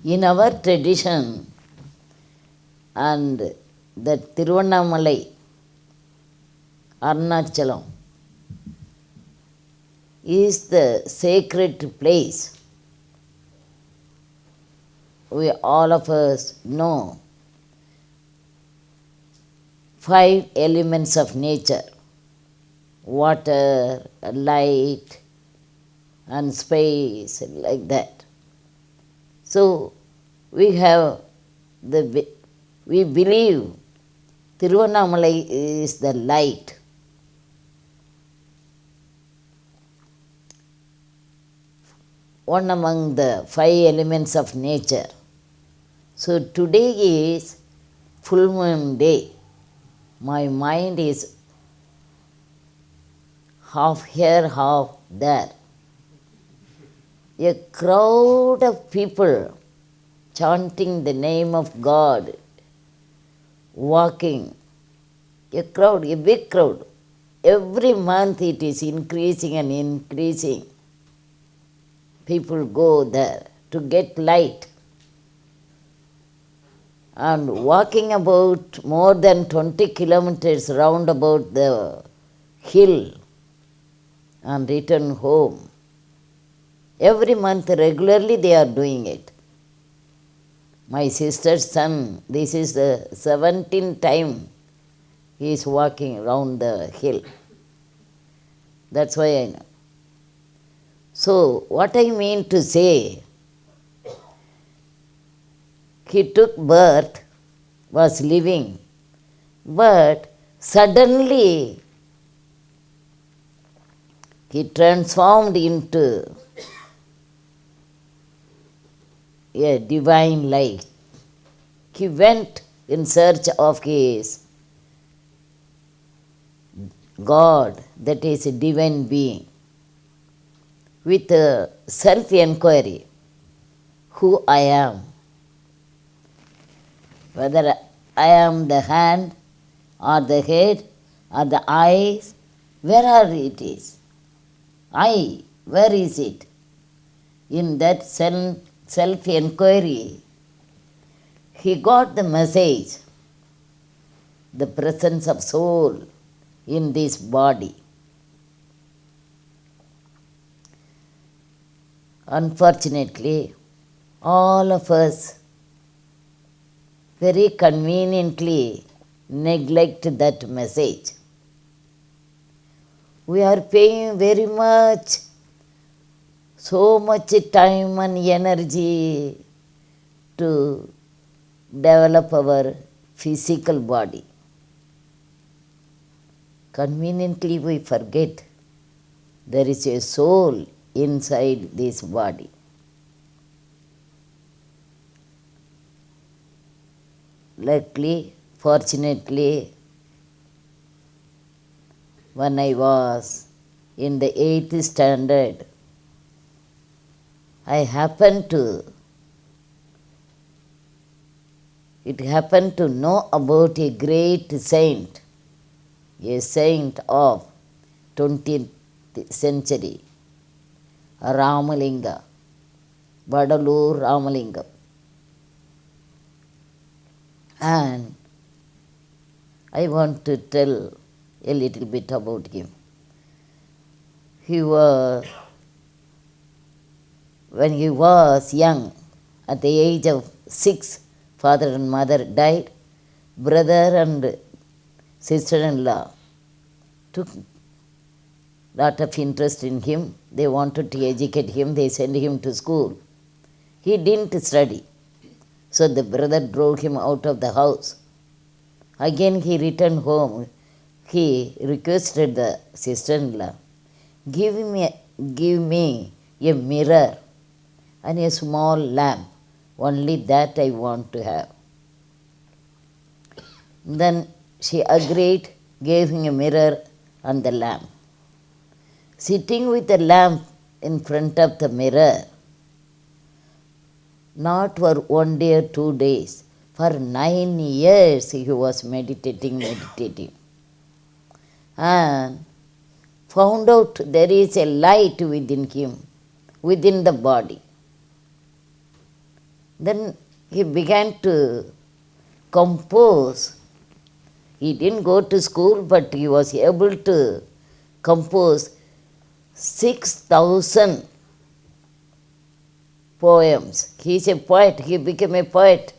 In our tradition, and the Tiruvannamalai, Arunachalam, is the sacred place. We all of us know 5 elements of nature: water, light, and space, like that. So we believe Tiruvannamalai is the light. One among the 5 elements of nature. So today is full moon day. My mind is half here, half there. A crowd of people chanting the name of God, walking. A crowd, a big crowd. Every month it is increasing and increasing. People go there to get light. And walking about more than 20 kilometers round about the hill and return home. Every month regularly they are doing it. My sister's son, this is the 17th time he is walking round the hill. That's why I know. So what I mean to say, he took birth, was living, but suddenly he transformed into a divine light. He went in search of his God, that is a divine being, with a self-inquiry, who I am. Whether I am the hand or the head or the eyes, where are it is? I, where is it? In that self-inquiry, he got the message, the presence of soul in this body. Unfortunately, all of us very conveniently neglect that message. We are paying very much, so much time and energy to develop our physical body. Conveniently we forget there is a soul inside this body. Luckily, fortunately, when I was in the 8th standard, it happened to know about a great saint, a saint of 20th century, Ramalinga, Vadalur Ramalinga. And I want to tell a little bit about him. When he was young, at the age of 6, father and mother died. Brother and sister-in-law took lot of interest in him. They wanted to educate him. They sent him to school. He didn't study. So the brother drove him out of the house. Again he returned home. He requested the sister-in-law, give me a mirror and a small lamp. Only that I want to have. Then she agreed, gave him a mirror and the lamp. Sitting with the lamp in front of the mirror, not for 1 day or 2 days, for 9 years he was meditating. And found out there is a light within him, within the body. Then he began to compose. He didn't go to school, but he was able to compose 6,000 poems. He is a poet. He became a poet.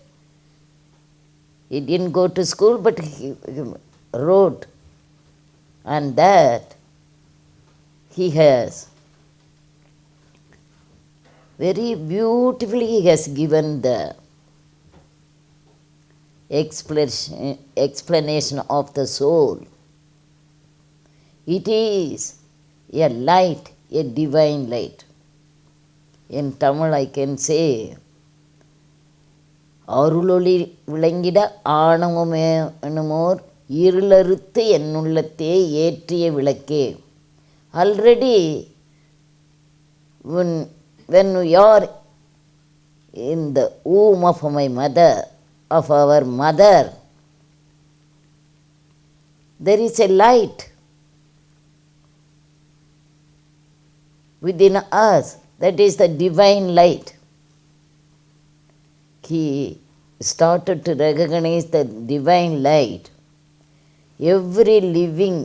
He didn't go to school, but he wrote. And that he has very beautifully he has given the explanation of the soul. It is a light, a divine light. In Tamil I can say, அருளொளி விளங்கிட ஆணவமே எனுமோர் இருளறுத்து என்னுள்ளத்தே ஏற்றிய விளக்கே. Already when we are in the womb of my mother, of our mother, there is a light within us. That is the divine light. He started to recognize the divine light. Every living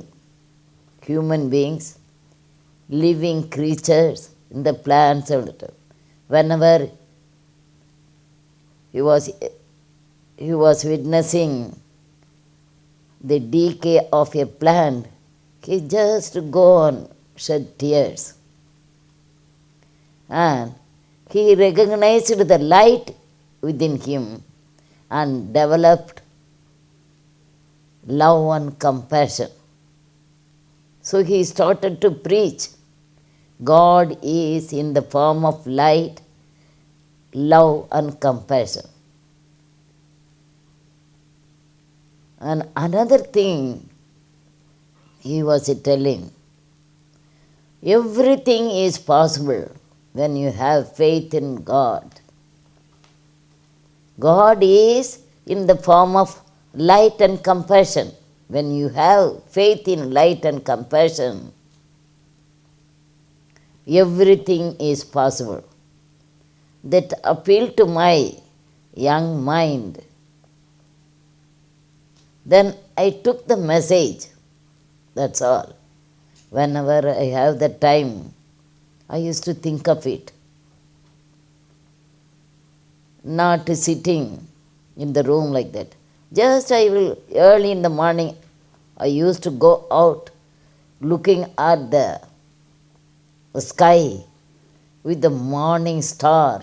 human beings, living creatures, in the plants, whenever he was witnessing the decay of a plant, he just go on shed tears. And he recognized the light within him and developed love and compassion. So he started to preach. God is in the form of light, love and compassion. And another thing he was telling, everything is possible when you have faith in God. God is in the form of light and compassion. When you have faith in light and compassion, everything is possible. That appealed to my young mind. Then I took the message. That's all. Whenever I have the time, I used to think of it. Not sitting in the room like that. Just I will, early in the morning, I used to go out looking at the sky with the morning star,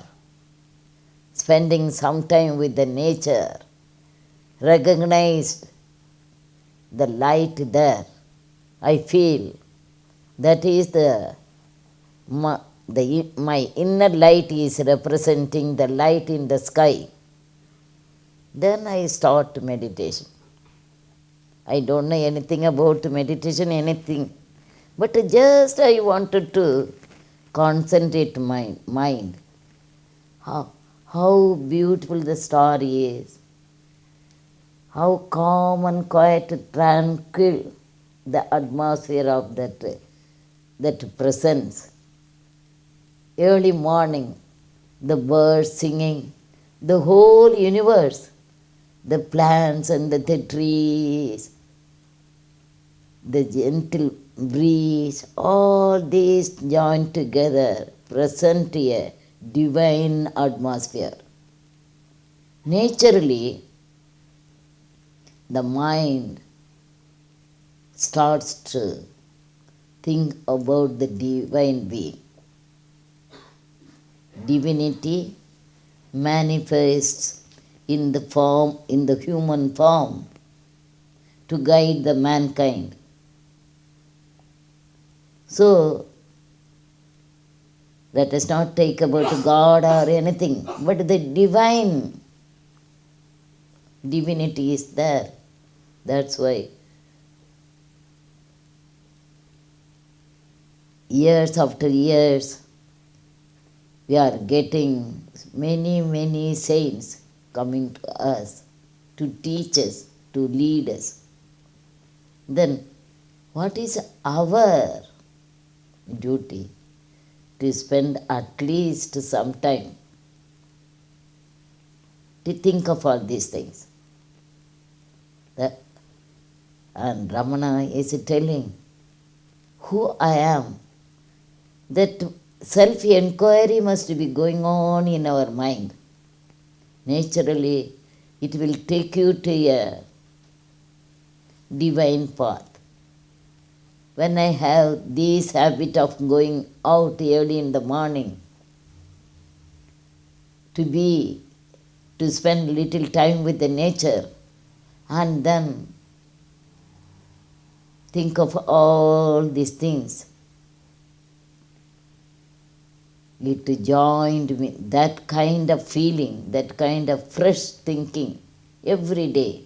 spending some time with the nature, recognized the light there. I feel that is my inner light is representing the light in the sky. Then I start meditation. I don't know anything about meditation, anything. But just I wanted to concentrate my mind. How beautiful the star is. How calm and quiet, tranquil the atmosphere of that presence. Early morning, the birds singing, the whole universe, the plants and the trees, the gentle breeze, all these joined together present a divine atmosphere. Naturally, the mind starts to think about the divine being. Divinity manifests in the human form to guide the mankind. So, let us not take about God or anything, but the divinity is there. That's why years after years we are getting many saints coming to us to teach us, to lead us. Then what is our duty? To spend at least some time to think of all these things. And Ramana is telling who I am. That self-inquiry must be going on in our mind. Naturally, it will take you to a divine path. When I have this habit of going out early in the morning to spend little time with the nature and then think of all these things, it joined me, that kind of feeling, that kind of fresh thinking every day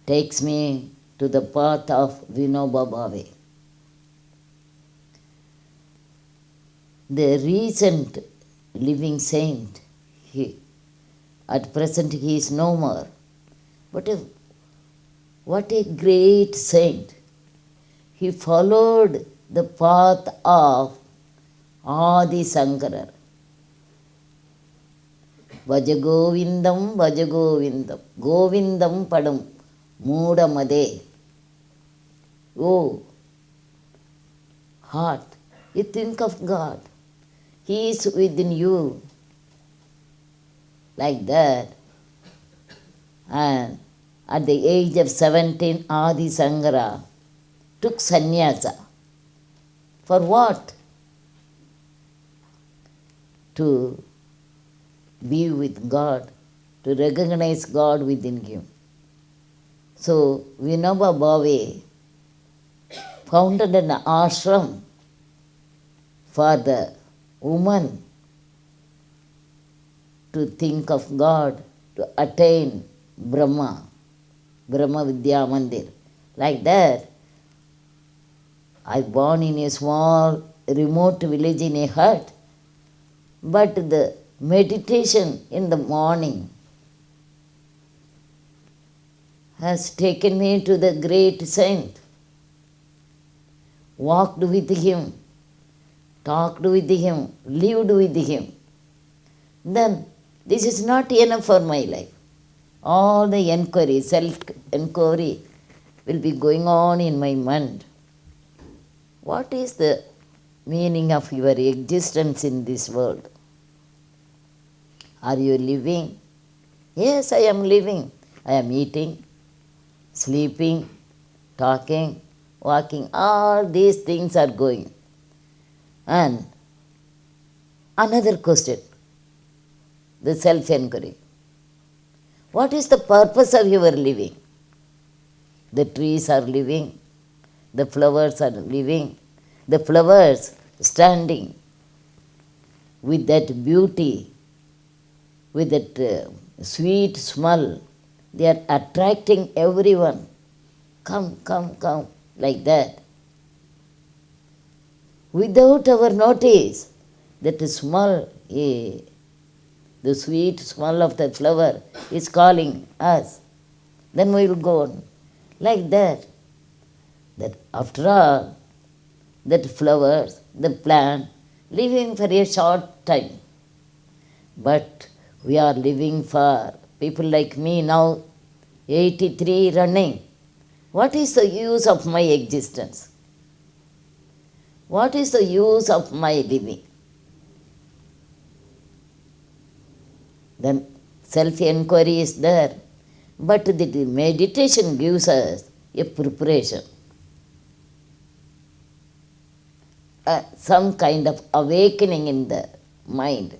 takes me to the path of Vinoba Bhave. The recent living saint, at present he is no more, but what a great saint. He followed the path of Adi Sankara. Vajagovindam, Vajagovindam, Govindam Padam, Moodamade. Oh, heart, you think of God. He is within you. Like that. And at the age of 17, Adi Sankara took sannyasa. For what? To be with God, to recognize God within him. So, Vinoba Bhave founded an ashram for the woman to think of God, to attain Brahma Vidya Mandir. Like that, I born in a small, remote village in a hut, but the meditation in the morning has taken me to the great saint. Walked with him, talked with him, lived with him. Then this is not enough for my life. All the enquiry, self-enquiry will be going on in my mind. What is the meaning of your existence in this world? Are you living? Yes, I am living. I am eating, sleeping, talking, walking. All these things are going. And another question, the self-enquiry. What is the purpose of your living? The trees are living, the flowers are living, the flowers standing with that beauty, with that sweet smell, they are attracting everyone. Come, come, come, like that. Without our notice, that smell, the sweet smell of the flower is calling us. Then we will go on. Like that. That after all, that flowers, the plant, living for a short time. But we are living for people like me now, 83 running. What is the use of my existence? What is the use of my living? Then self-enquiry is there, but the meditation gives us a preparation, some kind of awakening in the mind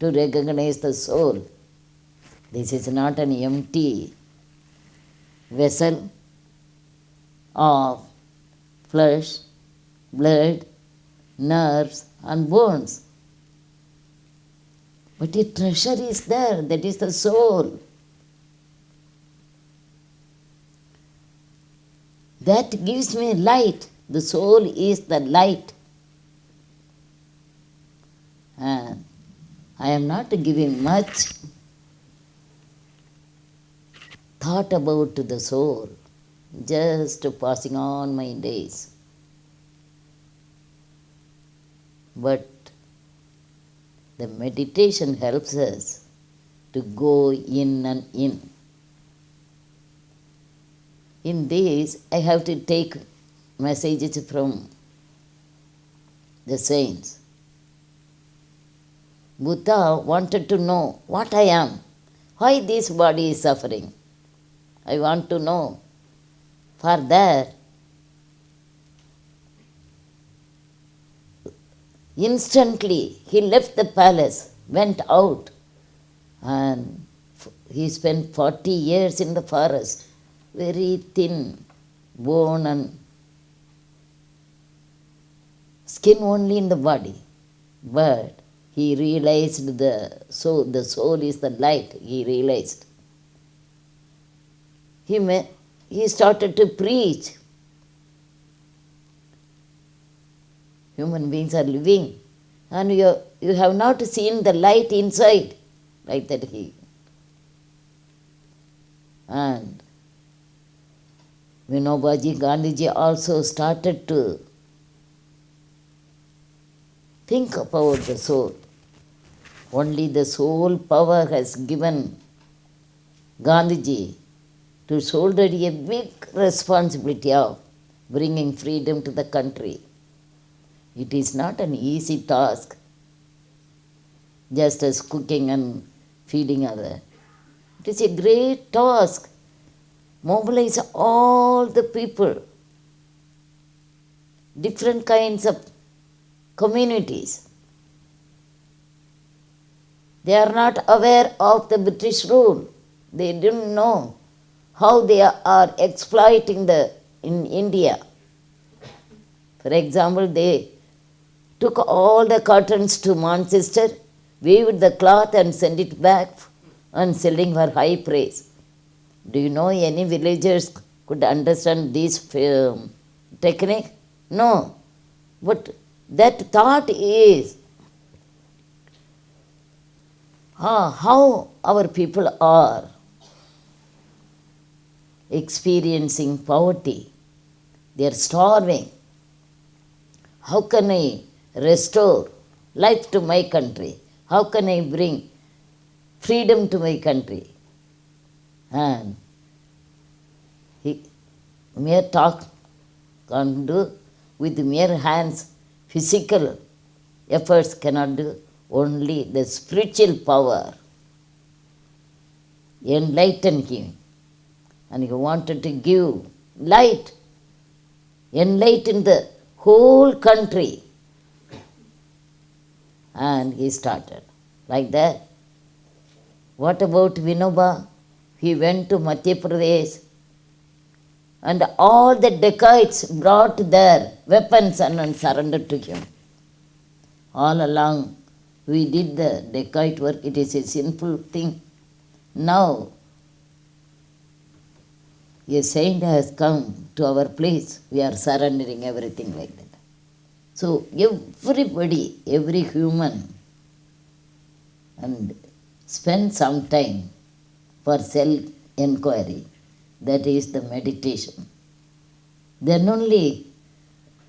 to recognize the soul. This is not an empty vessel of flesh, blood, nerves and bones. But a treasure is there, that is the soul. That gives me light. The soul is the light. And I am not giving much thought about the soul, just passing on my days. But The meditation helps us to go in and in. In this, I have to take messages from the saints. Buddha wanted to know what I am, why this body is suffering. I want to know. For that, instantly he left the palace, went out, and he spent 40 years in the forest, very thin, bone and skin only in the body. But he realized the soul is the light, he realized. He started to preach. Human beings are living, and you have not seen the light inside, like that he. And Vinoba Gandhi also started to think about the soul. Only the soul power has given Gandhiji to shoulder a big responsibility of bringing freedom to the country. It is not an easy task, just as cooking and feeding others. It is a great task. Mobilize all the people, different kinds of communities. They are not aware of the British rule. They didn't know how they are exploiting in India. For example, they took all the cottons to Manchester, weaved the cloth and sent it back and selling for high price. Do you know any villagers could understand this technique? No. But that thought is how our people are experiencing poverty. They are starving. How can I restore life to my country? How can I bring freedom to my country? And mere talk can't do, with mere hands, physical efforts cannot do. Only the spiritual power enlighten him. And he wanted to give light, enlighten the whole country. And he started like that. What about Vinoba? He went to Madhya Pradesh, and all the dacoits brought their weapons and surrendered to him. All along we did the dacoit work. It is a sinful thing. Now a saint has come to our place. We are surrendering everything like that. So everybody, every human, and spend some time for self-inquiry. That is the meditation. Then only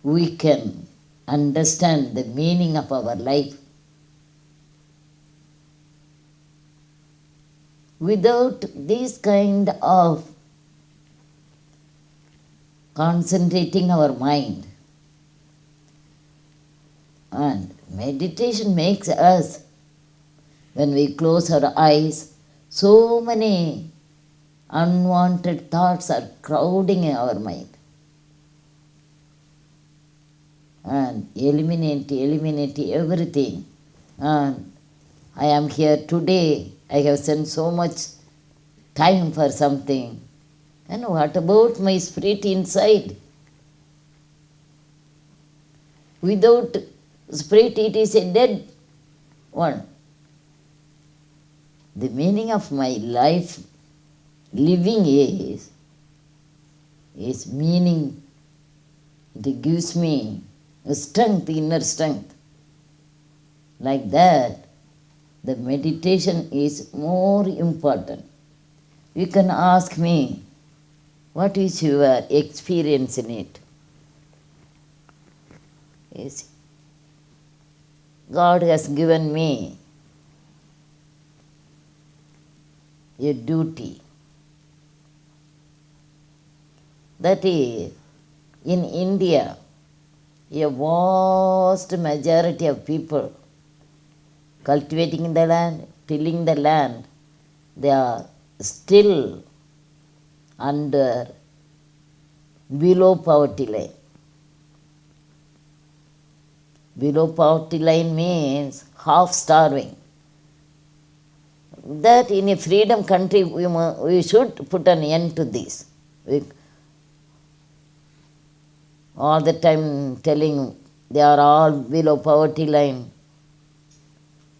we can understand the meaning of our life. Without this kind of concentrating our mind, and meditation makes us, when we close our eyes, so many unwanted thoughts are crowding in our mind. And eliminate everything. And I am here today. I have spent so much time for something. And what about my spirit inside? Without spirit, it is a dead one. The meaning of my life, living is meaning. It gives me a strength, inner strength. Like that, the meditation is more important. You can ask me, what is your experience in it? Yes. God has given me a duty. That is, in India, a vast majority of people cultivating the land, tilling the land, they are still under below poverty line. Below poverty line means half starving. That in a freedom country we should put an end to this. We all the time telling they are all below poverty line,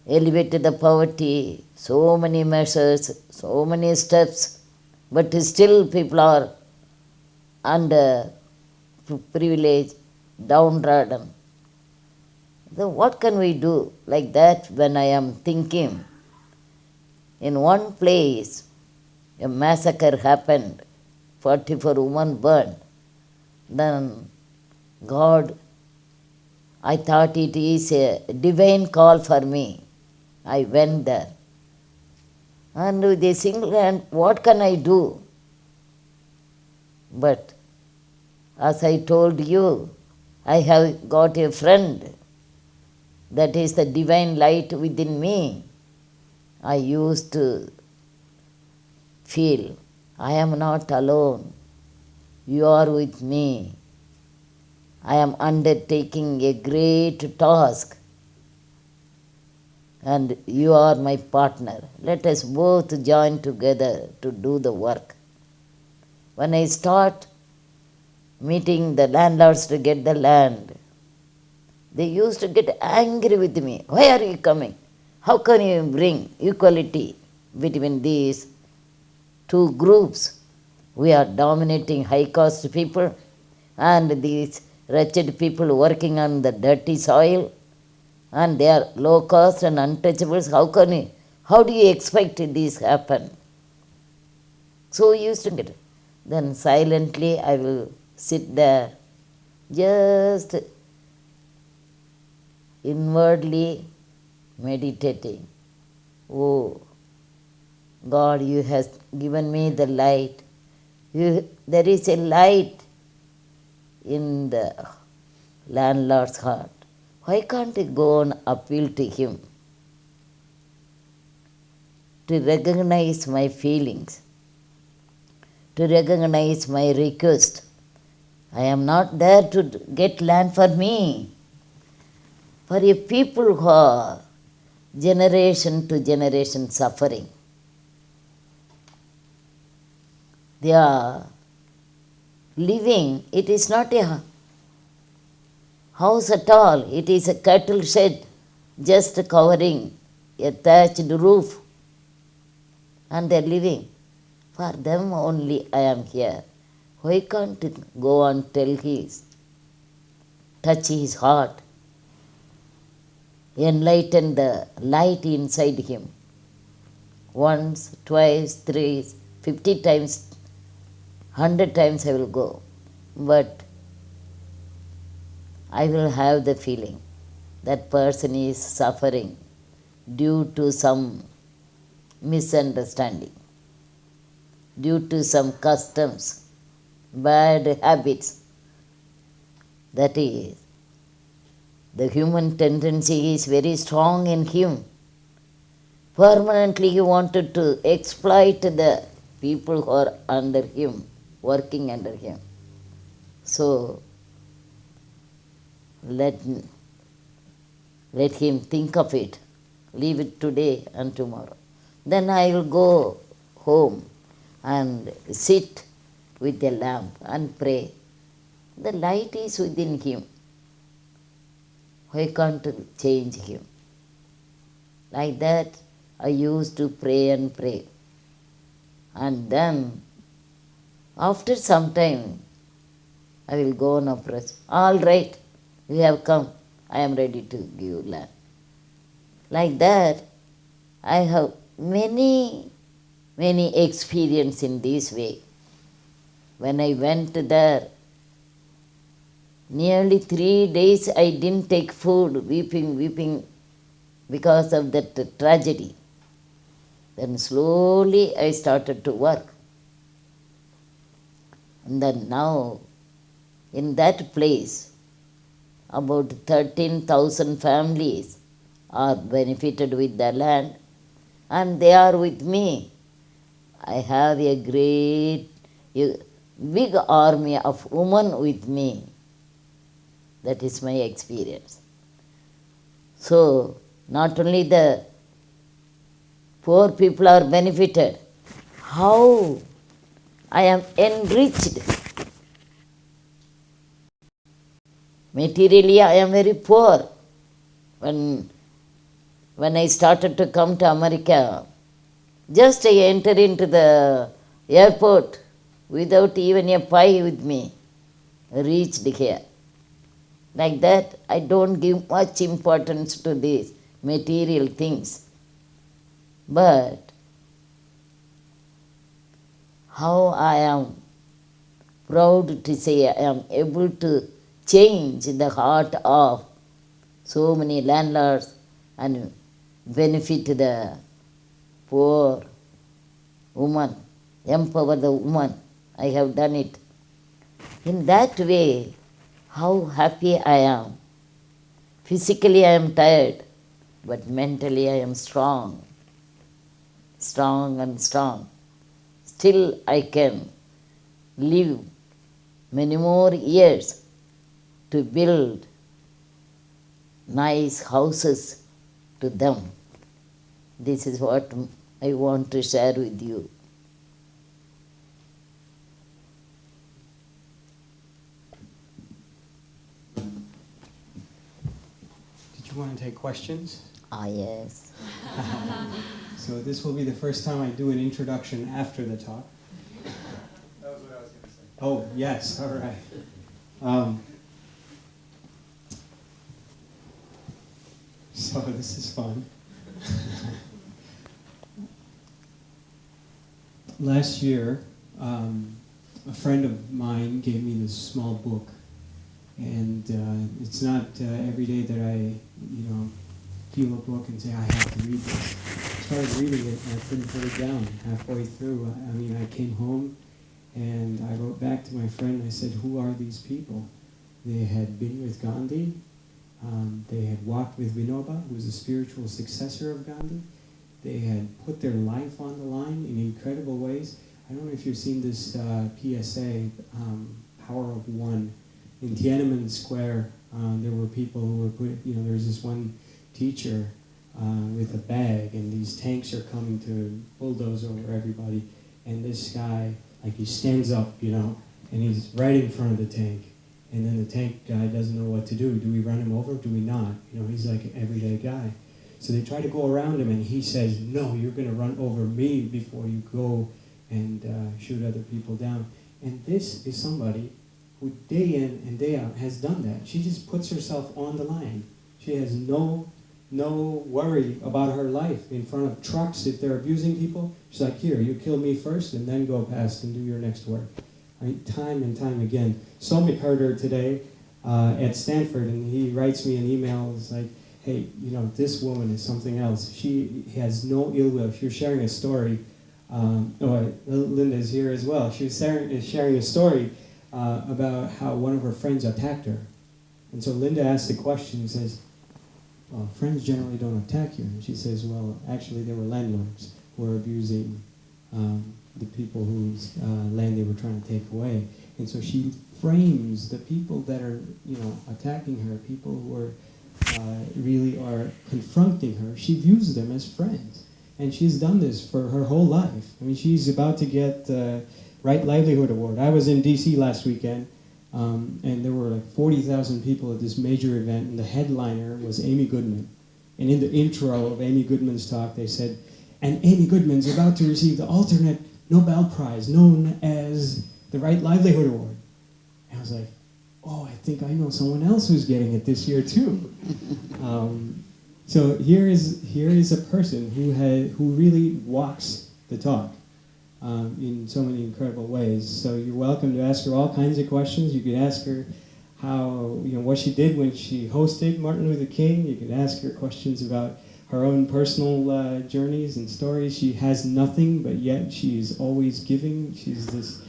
elevated the poverty, so many measures, so many steps, but still people are under privilege, downtrodden. So what can we do like that when I am thinking? In one place, a massacre happened, 44 women burned. Then God, I thought it is a divine call for me. I went there. And with a single hand, what can I do? But as I told you, I have got a friend. That is the divine light within me. I used to feel, I am not alone. You are with me. I am undertaking a great task. And you are my partner. Let us both join together to do the work. When I start meeting the landlords to get the land, they used to get angry with me. Why are you coming? How can you bring equality between these two groups? We are dominating high-caste people and these wretched people working on the dirty soil, and they are low-caste and untouchables. How do you expect this happen? So we used to get it. Then silently I will sit there, just inwardly meditating. Oh, God, you have given me the light. There is a light in the landlord's heart. Why can't I go and appeal to him to recognize my feelings, to recognize my request? I am not there to get land for me. For a people who are generation to generation suffering, they are living, it is not a house at all, it is a cattle shed just covering a thatched roof, and they are living. For them only I am here. Why can't it go and touch his heart, enlighten the light inside him? Once, twice, thrice, 50 times, 100 times I will go. But I will have the feeling that person is suffering due to some misunderstanding, due to some customs, bad habits. That is, the human tendency is very strong in him. Permanently he wanted to exploit the people who are under him, working under him. So, let him think of it. Leave it today and tomorrow. Then I will go home and sit with a lamp and pray. The light is within him. Why can't change him? Like that, I used to pray and pray. And then, after some time, I will go and approach. All right, you have come. I am ready to give you land. Like that, I have many experience in this way. When I went there, nearly 3 days I didn't take food, weeping because of that tragedy. Then slowly I started to work. And then now, in that place, about 13,000 families are benefited with the land, and they are with me. I have a big army of women with me. That is my experience. So, not only the poor people are benefited, how I am enriched. Materially, I am very poor. When I started to come to America, just I entered into the airport without even a pie with me, reached here. Like that, I don't give much importance to these material things. But how I am proud to say I am able to change the heart of so many landlords and benefit the poor woman, empower the woman. I have done it. In that way, how happy I am. Physically I am tired, but mentally I am strong. Strong and strong. Still I can live many more years to build nice houses to them. This is what I want to share with you. Did you want to take questions? Ah, yes. So this will be the first time I do an introduction after the talk. That was what I was going to say. Oh, yes, all right. So this is fun. Last year, a friend of mine gave me this small book, and it's not every day that I, feel a book and say I have to read this. I started reading it and I couldn't put it down halfway through. I came home and I wrote back to my friend and I said, who are these people? They had been with Gandhi. They had walked with Vinoba, who was a spiritual successor of Gandhi. They had put their life on the line in incredible ways. I don't know if you've seen this PSA, Power of One. In Tiananmen Square, there were people who were there was this one teacher with a bag, and these tanks are coming to bulldoze over everybody. And this guy, he stands up, and he's right in front of the tank. And then the tank guy doesn't know what to do. Do we run him over? Do we not? He's like an everyday guy. So they try to go around him, and he says, no, you're going to run over me before you go and shoot other people down. And this is somebody who day in and day out has done that. She just puts herself on the line. She has no worry about her life in front of trucks. If they're abusing people, she's like, here, you kill me first and then go past and do your next work. Time and time again. Somit heard her today at Stanford, and he writes me an email. It's like, hey, this woman is something else. She has no ill will. She was sharing a story. Linda's here as well. She was sharing a story about how one of her friends attacked her. And so Linda asked the question, says, well, friends generally don't attack you. And she says, well, actually there were landlords who were abusing the people whose land they were trying to take away. And so she frames the people that are, attacking her, people who are really are confronting her. She views them as friends. And she's done this for her whole life. She's about to get the Right Livelihood Award. I was in D.C. last weekend, and there were 40,000 people at this major event, and the headliner was Amy Goodman. And in the intro of Amy Goodman's talk, they said, and Amy Goodman's about to receive the alternate Nobel Prize, known as the Right Livelihood Award. And I was like, oh, I think I know someone else who's getting it this year too. So here is a person who really walks the talk in so many incredible ways. So you're welcome to ask her all kinds of questions. You could ask her how what she did when she hosted Martin Luther King. You could ask her questions about her own personal journeys and stories. She has nothing, but yet she is always giving. She's this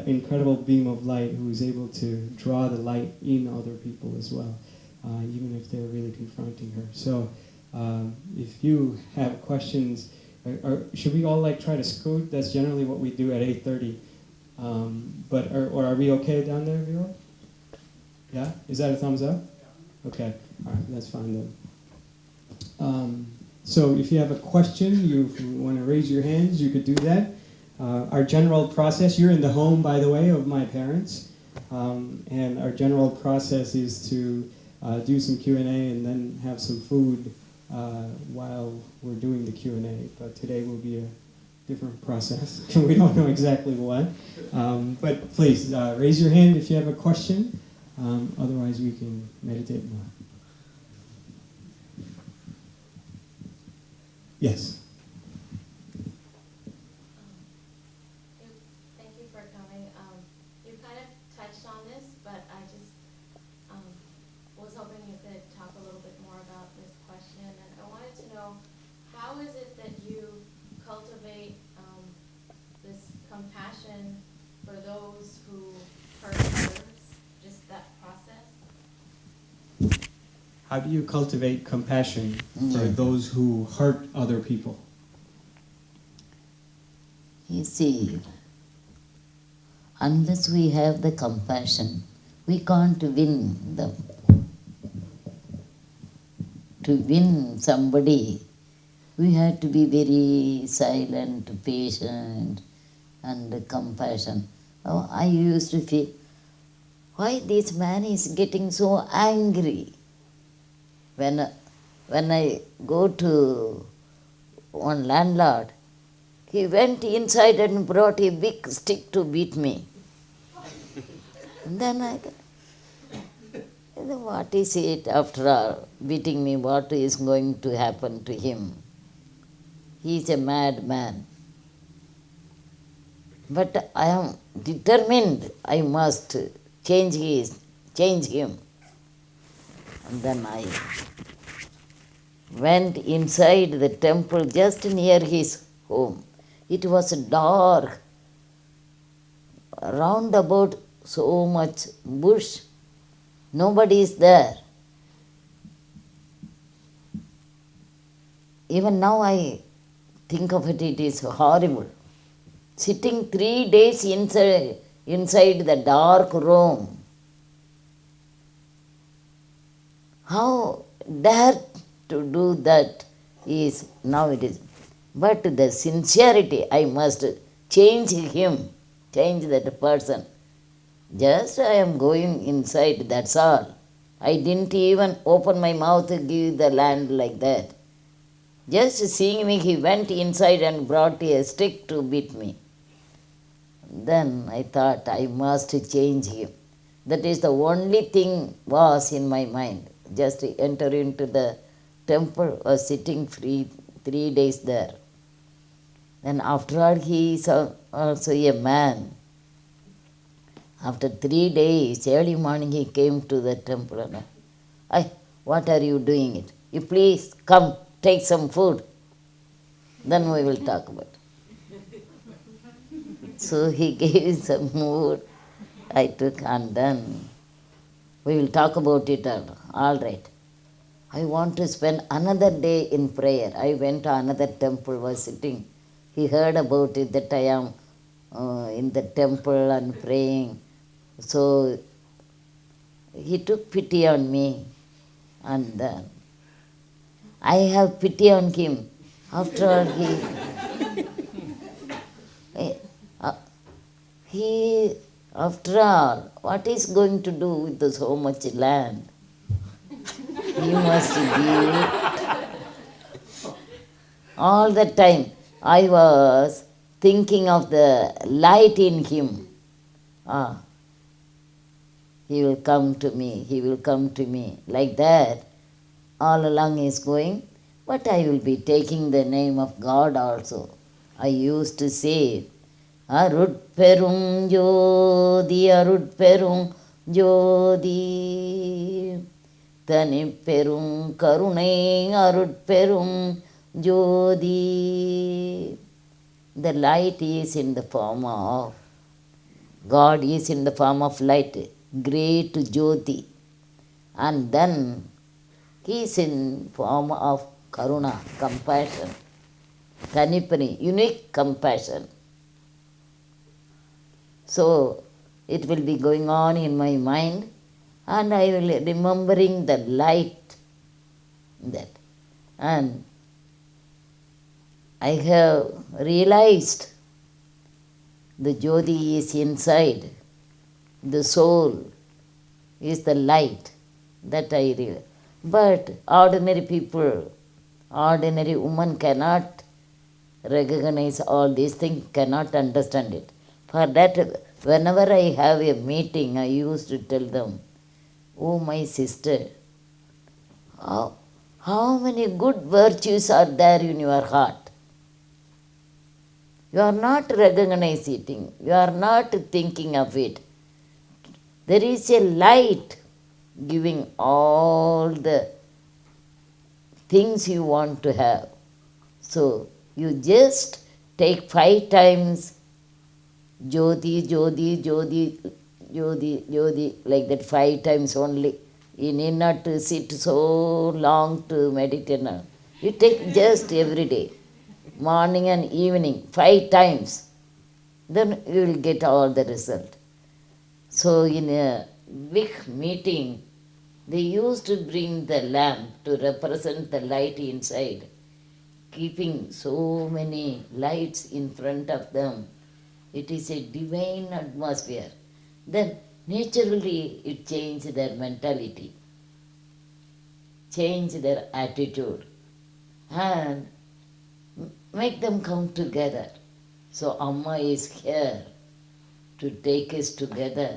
incredible beam of light who is able to draw the light in other people as well, even if they're really confronting her. So if you have questions, should we all try to scoot? That's generally what we do at 8:30. Or are we okay down there, Vero? Yeah? Is that a thumbs up? Okay. All right, that's fine then. So if you have a question, if you want to raise your hands, you could do that. Our general process, you're in the home, by the way, of my parents. And our general process is to do some Q&A and then have some food while we're doing the Q&A. But today will be a different process. We don't know exactly what. But please, raise your hand if you have a question. Otherwise, we can meditate more. Yes. Thank you for coming. You kind of touched on this, but I just was hoping you could talk a little bit more about this question. And I wanted to know, how is it that you cultivate this compassion for those who hurt others? Just that process? How do you cultivate compassion for those who hurt other people? You see, unless we have the compassion, we can't win them. To win somebody, we have to be very silent, patient, and compassion. Oh, I used to feel, why this man is getting so angry? When I go to one landlord, he went inside and brought a big stick to beat me. And then I thought, what is it after all, beating me, what is going to happen to him? He is a mad man. But I am determined I must change him. And then I went inside the temple just near his home. It was dark, round about so much bush. Nobody is there. Even now I think of it, it is horrible. Sitting 3 days inside the dark room. How dare to do that is, now it is. But the sincerity, I must change him, change that person. Just I am going inside, that's all. I didn't even open my mouth to give the land like that. Just seeing me, he went inside and brought a stick to beat me. Then I thought I must change him. That is the only thing was in my mind. Just enter into the temple, was sitting free 3 days there. Then after all, he is also a man. After 3 days, early morning, he came to the temple and what are you doing it? You please come, take some food. Then we will talk about it. So he gave some food. I took, and then we will talk about it all right. I want to spend another day in prayer. I went to another temple, was sitting. He heard about it, that I am in the temple and praying. So he took pity on me, and then I have pity on him. After all, he after all, what is going to do with so much land? He must give it. All the time I was thinking of the light in him. He will come to me, he will come to me. Like that, all along is going. But I will be taking the name of God also. I used to say, Arutperum Jodi, Arutperum Jodi. தனிப்பெரும் கருணை அருட்பெரும் ஜோதி. The light is in the form of, God is in the form of light, great Jyoti. And then He is in form of Karuna, compassion, Tanipani, unique compassion. So it will be going on in my mind, and I will remembering the light that. And I have realized the Jyoti is inside, the soul is the light, that I realize. But ordinary people, ordinary woman cannot recognize all these things, cannot understand it. For that, whenever I have a meeting, I used to tell them, oh my sister, how many good virtues are there in your heart? You are not recognizing it, you are not thinking of it. There is a light giving all the things you want to have. So you just take 5 times Jyoti, Jyoti, Jyoti, Jyoti, Jyoti, like that 5 times only. You need not to sit so long to meditate now. You take just every day, morning and evening, 5 times. Then you will get all the result. So in a big meeting, they used to bring the lamp to represent the light inside, keeping so many lights in front of them. It is a divine atmosphere. Then naturally it changed their mentality, changed their attitude, and make them come together. So Amma is here to take us together,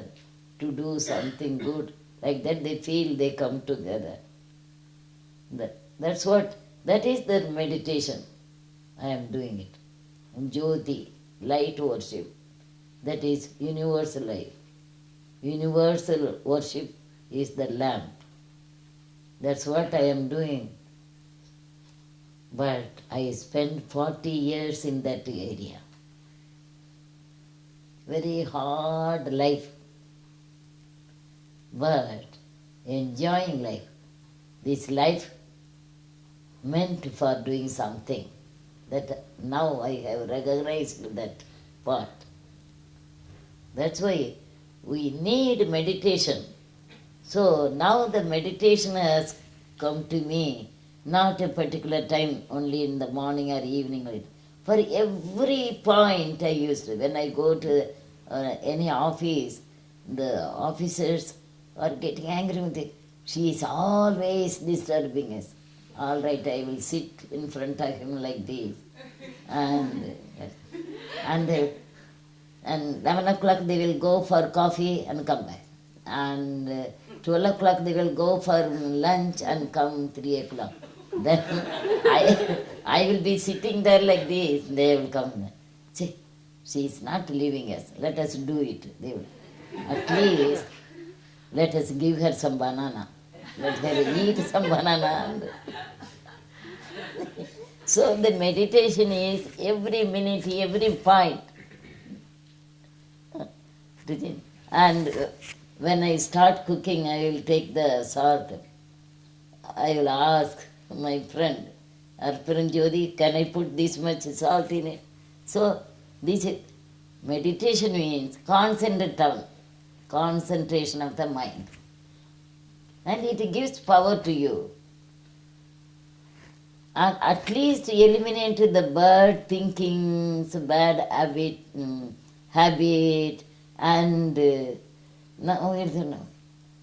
to do something good. Like that they feel they come together. That is their meditation. I am doing it. Jyoti, light worship. That is universal life. Universal worship is the lamp. That's what I am doing. But I spent 40 years in that area. Very hard life, but enjoying life. This life meant for doing something, that now I have recognized that part. That's why we need meditation. So now the meditation has come to me, not a particular time, only in the morning or evening. For every point I used to, when I go to any office, the officers are getting angry with it. She is always disturbing us. All right, I will sit in front of him like this. And 11 o'clock they will go for coffee and come back. And 12 o'clock they will go for lunch and come 3 o'clock. Then I will be sitting there like this. They will come. See, she is not leaving us. Let us do it. They will. At least let us give her some banana. Let her eat some banana. So the meditation is every minute, every point. And when I start cooking, I will take the salt. I will ask my friend, Arparan Jyoti, can I put this much salt in it? So this is, meditation means concentration of the mind. And it gives power to you. And at least eliminate the bad thinkings, bad habit, and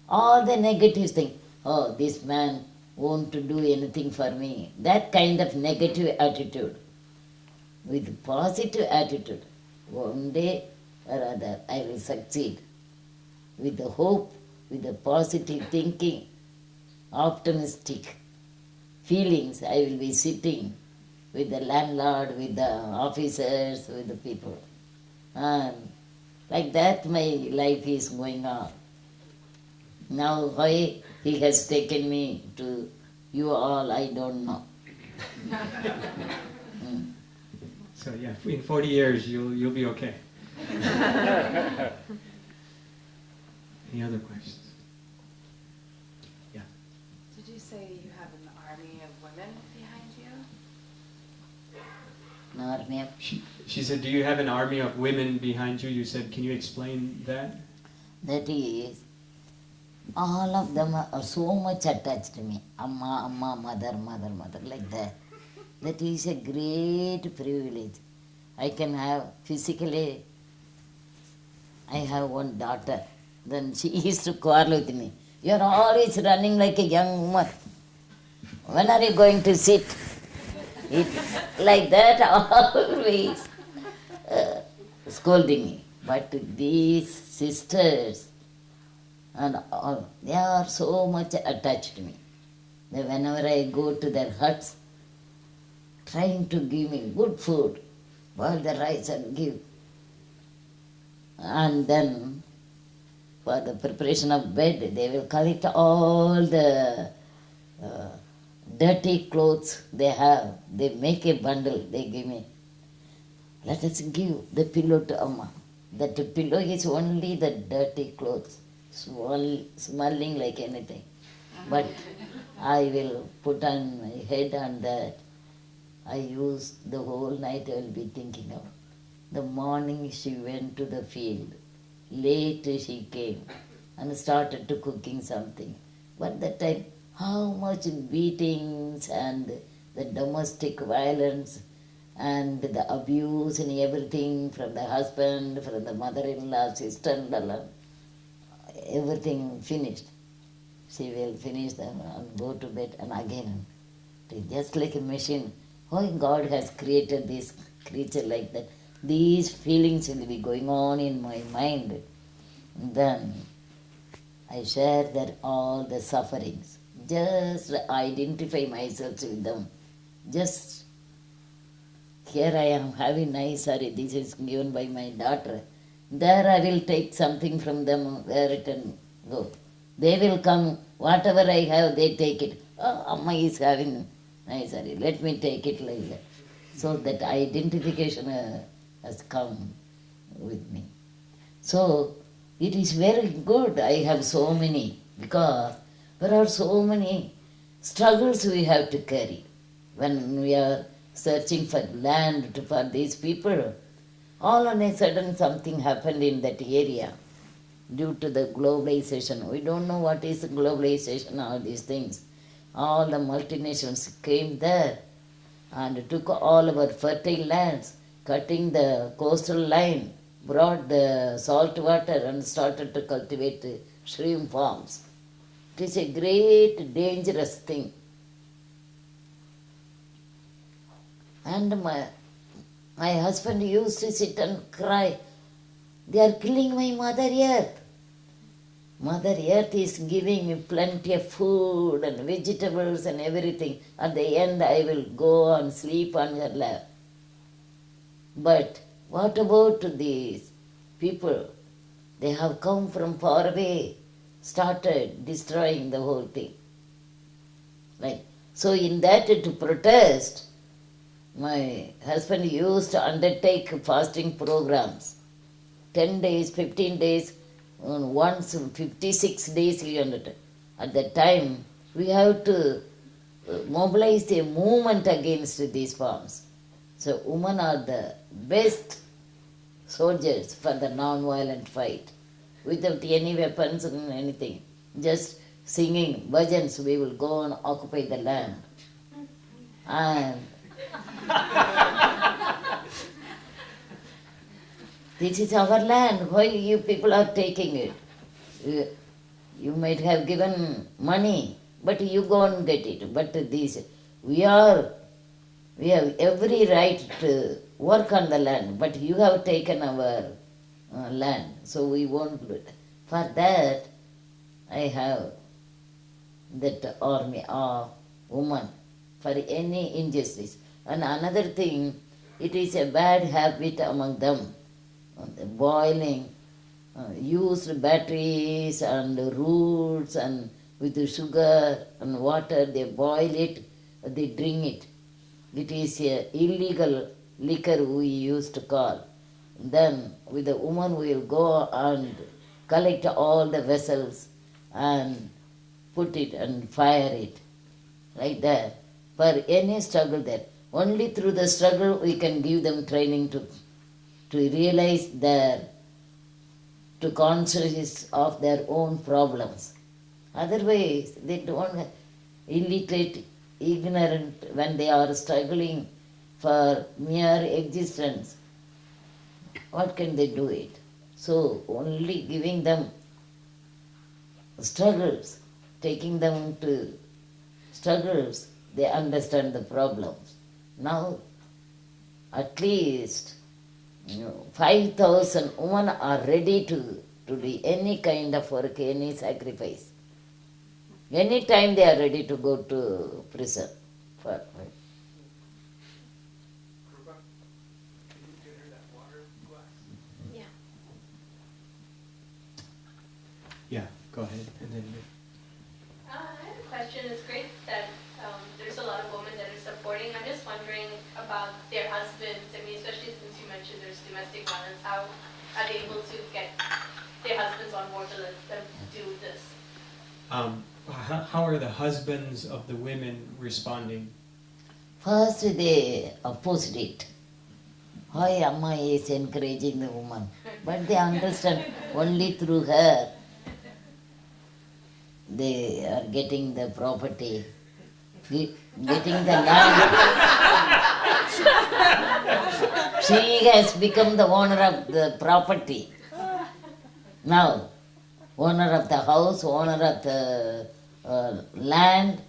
all the negative things. Oh, this man won't do anything for me. That kind of negative attitude. With positive attitude, one day or other I will succeed. With the hope, with the positive thinking, optimistic feelings, I will be sitting with the landlord, with the officers, with the people. And like that my life is going on. Now why he has taken me to you all, I don't know. So yeah, in 40 years you'll be okay. Any other questions? Yeah. Did you say you have an army of women behind you? An army of She said, do you have an army of women behind you? You said, can you explain that? that is, all of them are so much attached to me. Amma, Amma, mother, mother, mother, like that. That is a great privilege. I can have physically, I have one daughter. Then she used to quarrel with me. You are always running like a young woman. When are you going to sit? It, like that, always scolding me. But these sisters, and all, they are so much attached to me. That whenever I go to their huts, trying to give me good food, boil the rice and give. And then, for the preparation of bed, they will collect all the dirty clothes they have. They make a bundle, they give me. Let us give the pillow to Amma. That pillow is only the dirty clothes, smelling like anything. But I will put on my head on that. I use the whole night, I will be thinking of. The morning she went to the field. Late she came and started to cooking something. But that time, how much beatings and the domestic violence and the abuse and everything from the husband, from the mother-in-law, sister-in-law, everything finished. She will finish them and go to bed and again. Just like a machine. Why God has created this creature like that? These feelings will be going on in my mind. Then I share that all the sufferings. Just identify myself with them. Just here I am having nice saree. This is given by my daughter. There I will take something from them where it can go. They will come. Whatever I have, they take it. Oh, Amma is having nice saree. Let me take it like that. So that identification has come with me. So it is very good. I have so many because there are so many struggles we have to carry. When we are searching for land for these people, all on a sudden something happened in that area due to the globalization. We don't know what is globalization, all these things. All the multinationals came there and took all our fertile lands, cutting the coastal line, brought the salt water and started to cultivate shrimp farms. It is a great dangerous thing. And my husband used to sit and cry, they are killing my Mother Earth. Mother Earth is giving me plenty of food and vegetables and everything. At the end I will go and sleep on her lap. But what about these people? They have come from far away, started destroying the whole thing. Right? So in that to protest, my husband used to undertake fasting programs. 10 days, 15 days, once 56 days he undertook. At that time, we have to mobilize a movement against these farms. So women are the best soldiers for the non-violent fight. Without any weapons and anything. Just singing bhajans, we will go and occupy the land. And this is our land. Why you people are taking it? You might have given money, but you go and get it. But we have every right to work on the land, but you have taken our land, so we won't do it. For that, I have that army of women for any injustice. And another thing, it is a bad habit among them, the boiling used batteries and roots and with the sugar and water, they boil it, they drink it. It is a illegal liquor we used to call. Then with the woman we will go and collect all the vessels and put it and fire it. Like that. For any struggle there. Only through the struggle we can give them training to realize to conscious of their own problems. Otherwise, they don't, illiterate, ignorant, when they are struggling for mere existence, what can they do it? So, only giving them struggles, taking them to struggles, they understand the problems. Now, at least 5,000 women are ready to do any kind of work, any sacrifice. Any time they are ready to go to prison. Krupa, can you get her that water glass? Yeah. Yeah, go ahead. And then I have a question. It's great that there's a lot of women that are supporting. I'm just wondering about their husbands. I mean, especially since you mentioned there's domestic violence. How are they able to get their husbands on board to let them do this? how are the husbands of the women responding? First they opposed it. Why Amma is encouraging the woman? But they understand only through her they are getting the property, getting the land. She has become the owner of the property. Now, owner of the house, owner of the land.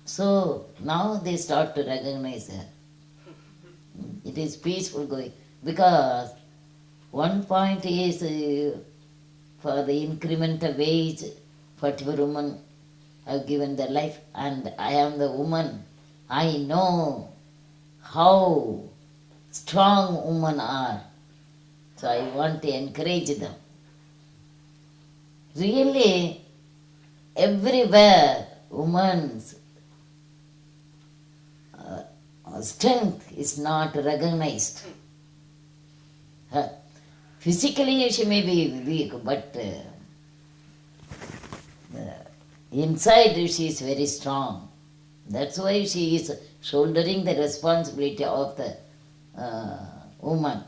So now they start to recognize her. It is peaceful going. Because one point is for the incremental wage, 44 women have given their life, and I am the woman. I know how strong women are. So I want to encourage them. Really, everywhere, woman's strength is not recognized. Physically she may be weak, but inside she is very strong. That's why she is shouldering the responsibility of the woman.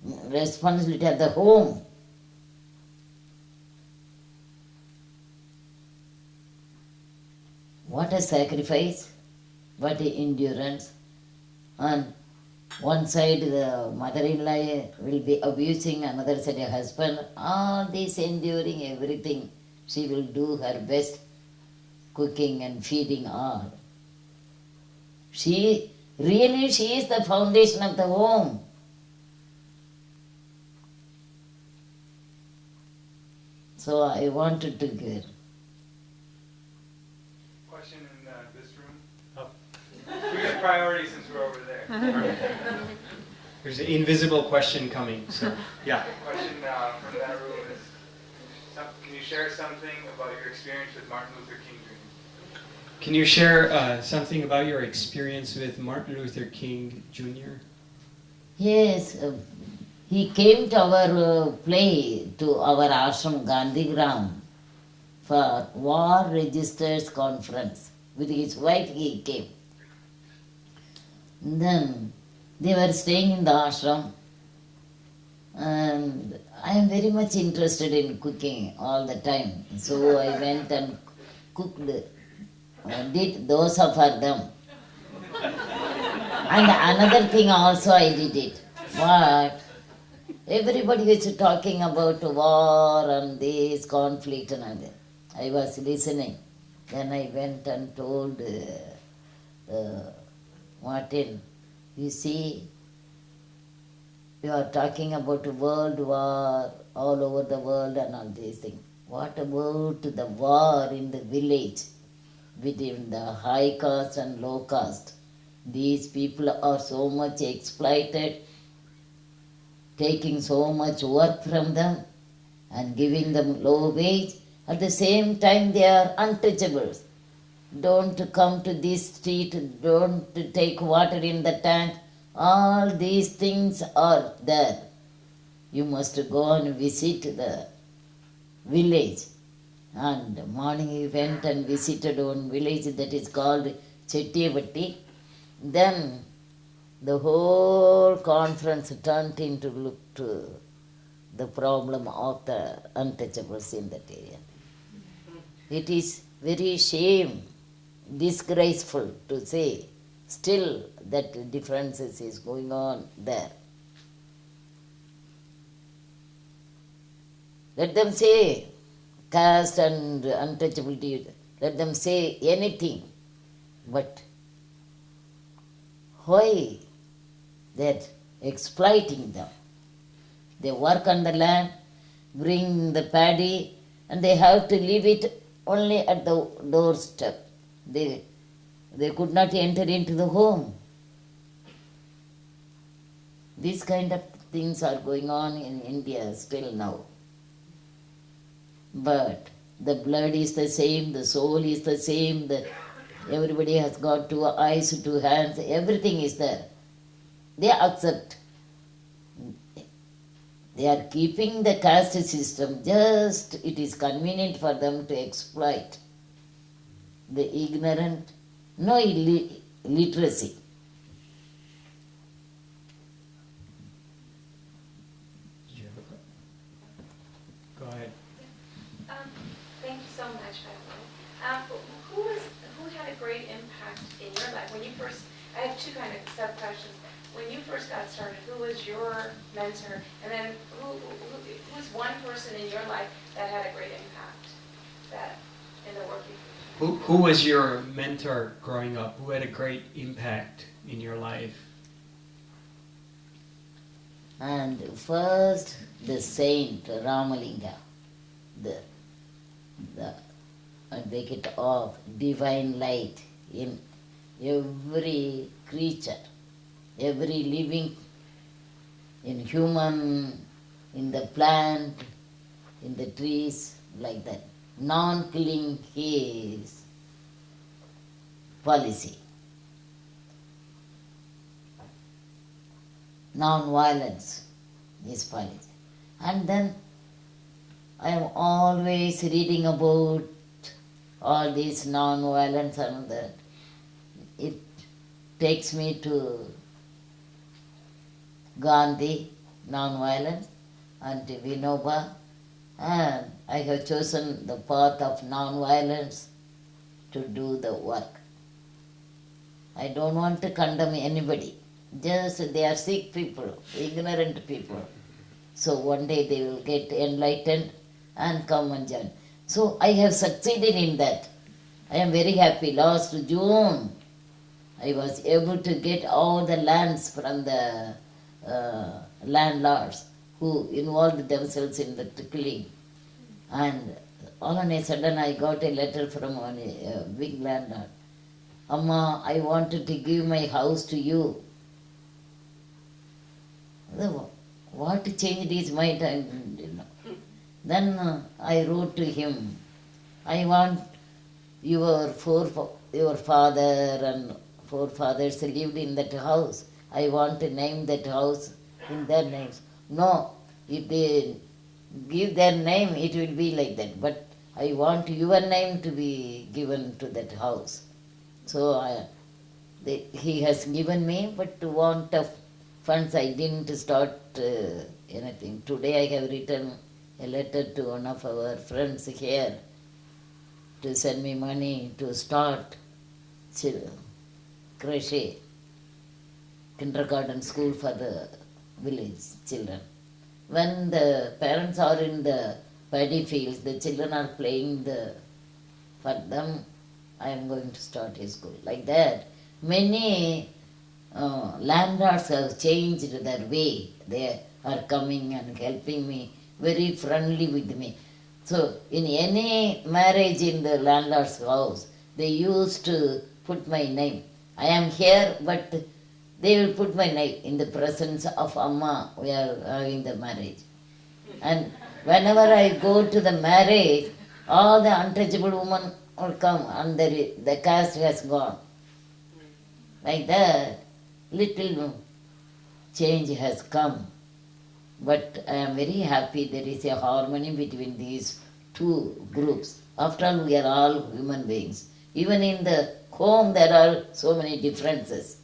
Responsibility of the home. What a sacrifice, what a endurance. On one side the mother-in-law will be abusing, another side a husband. All this enduring everything, she will do her best, cooking and feeding all. She is the foundation of the home. So I wanted to give. Question in this room. We got priority since we're over there. There's an invisible question coming, so yeah. Question from that room is, can you share something about your experience with Martin Luther King Jr.? Can you share something about your experience with Martin Luther King Jr.? Yes, he came to our to our ashram Gandhigram for War Registers Conference. With his wife he came. Then they were staying in the ashram, and I am very much interested in cooking all the time. So I went and cooked, did dosa for them. And another thing also I did it. What? Everybody was talking about war and this conflict and all that. I was listening. Then I went and told Martin, you see, you are talking about world war all over the world and all these things. What about the war in the village between the high caste and low caste? These people are so much exploited. taking so much work from them and giving them low wage. At the same time, they are untouchables. Don't come to this street, don't take water in the tank. All these things are there. You must go and visit the village. And morning he went and visited one village that is called Chettivatti. Then the whole conference turned into look to the problem of the untouchables in that area. It is very shame, disgraceful to say, still that differences is going on there. Let them say caste and untouchability, let them say anything, but why they're exploiting them? They work on the land, bring the paddy, and they have to leave it only at the doorstep. They could not enter into the home. These kind of things are going on in India still now. But the blood is the same, the soul is the same, everybody has got 2 eyes, 2 hands, everything is there. They accept. They are keeping the caste system, just it is convenient for them to exploit the ignorant, no literacy. Did you have a Go ahead. Thank you so much, Bethany. Who had a great impact in your life when you first? I have 2 kind of sub questions. When you first got started, who was your mentor, and then who's one person in your life that had a great impact in the work you do? Who was your mentor growing up? Who had a great impact in your life? And first, the saint Ramalinga, the advocate of divine light in every creature, every living, in human, in the plant, in the trees, like that. Non-killing his policy. Non-violence is policy. And then I am always reading about all this non-violence and that. It takes me to Gandhi, non-violence, and Vinoba, and I have chosen the path of non-violence to do the work. I don't want to condemn anybody. Just they are sick people, ignorant people. So one day they will get enlightened and come and join. So I have succeeded in that. I am very happy. Last June, I was able to get all the lands from the landlords who involved themselves in the killing. And all on a sudden I got a letter from a big landlord. Amma, I wanted to give my house to you. What changed his mind, I didn't know. Then I wrote to him, I want your father and forefathers lived in that house. I want to name that house in their names. No, if they give their name, it will be like that. But I want your name to be given to that house. So he has given me, but to want of funds, I didn't start anything. Today I have written a letter to one of our friends here to send me money to start crochet, kindergarten school for the village children. When the parents are in the paddy fields, the children are playing for them, I am going to start a school. Like that, many landlords have changed their way. They are coming and helping me, very friendly with me. So in any marriage in the landlord's house, they used to put my name. I am here, but they will put my knife in the presence of Amma. We are having the marriage. And whenever I go to the marriage, all the untouchable women will come and the caste has gone. Like that, little change has come. But I am very happy there is a harmony between these two groups. After all, we are all human beings. Even in the home, there are so many differences.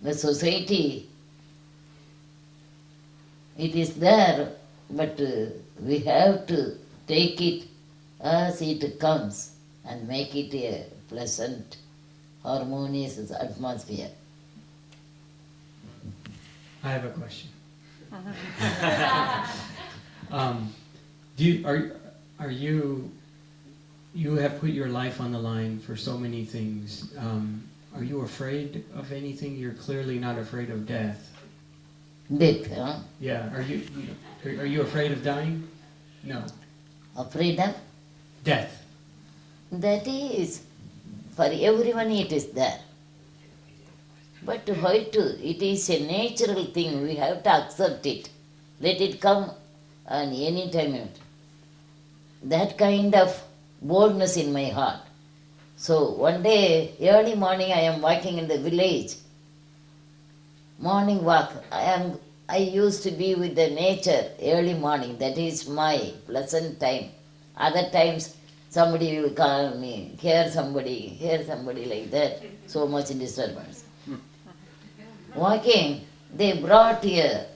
The society, it is there, but we have to take it as it comes and make it a pleasant, harmonious atmosphere. I have a question. You have put your life on the line for so many things. Are you afraid of anything? You're clearly not afraid of death. Death, huh? Yeah. Are you afraid of dying? No. Afraid of? Death. That is, for everyone it is there. But it is a natural thing, we have to accept it. Let it come and any time. That kind of boldness in my heart. So one day, early morning, I am walking in the village. Morning walk. I used to be with the nature early morning. That is my pleasant time. Other times, somebody will call me, hear somebody like that. So much disturbance. Walking, they brought a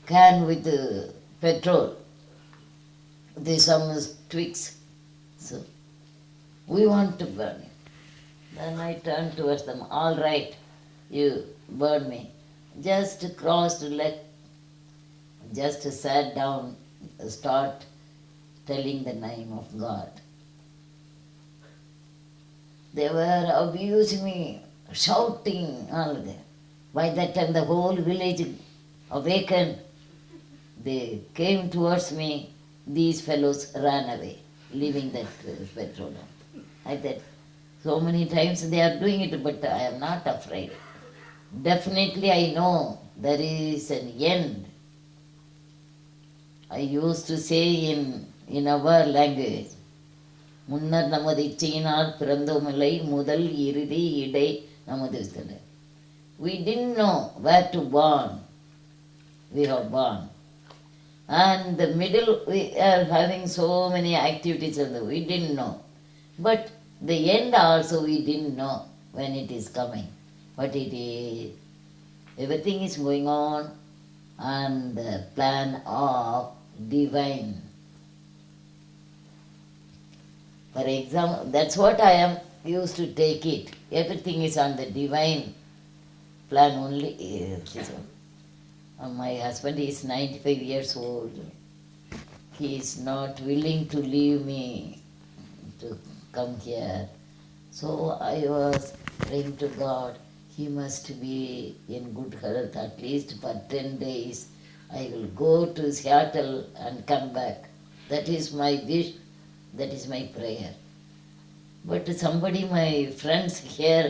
can with petrol. There's some twigs. So, we want to burn it. Then I turned towards them. All right, you burn me. Just crossed leg, just sat down, start telling the name of God. They were abusing me, shouting all that. By that time the whole village awakened. They came towards me. These fellows ran away, leaving that petrol. I said, so many times they are doing it, but I am not afraid. Definitely I know there is an end. I used to say in our language, முன்னர் நமது இச்சையினால் பிறந்தோமில்லை முதல் இறுதி இடை நமது வித்தலை. We didn't know where to born. We have born. And the middle, we are having so many activities, we didn't know. But the end also we didn't know when it is coming. But it is, everything is going on on the plan of divine. For example, that's what I am used to take it. Everything is on the divine plan only. My husband is 95 years old. He is not willing to leave me to come here. So I was praying to God, he must be in good health at least for 10 days. I will go to Seattle and come back. That is my wish, that is my prayer. But somebody, my friends here,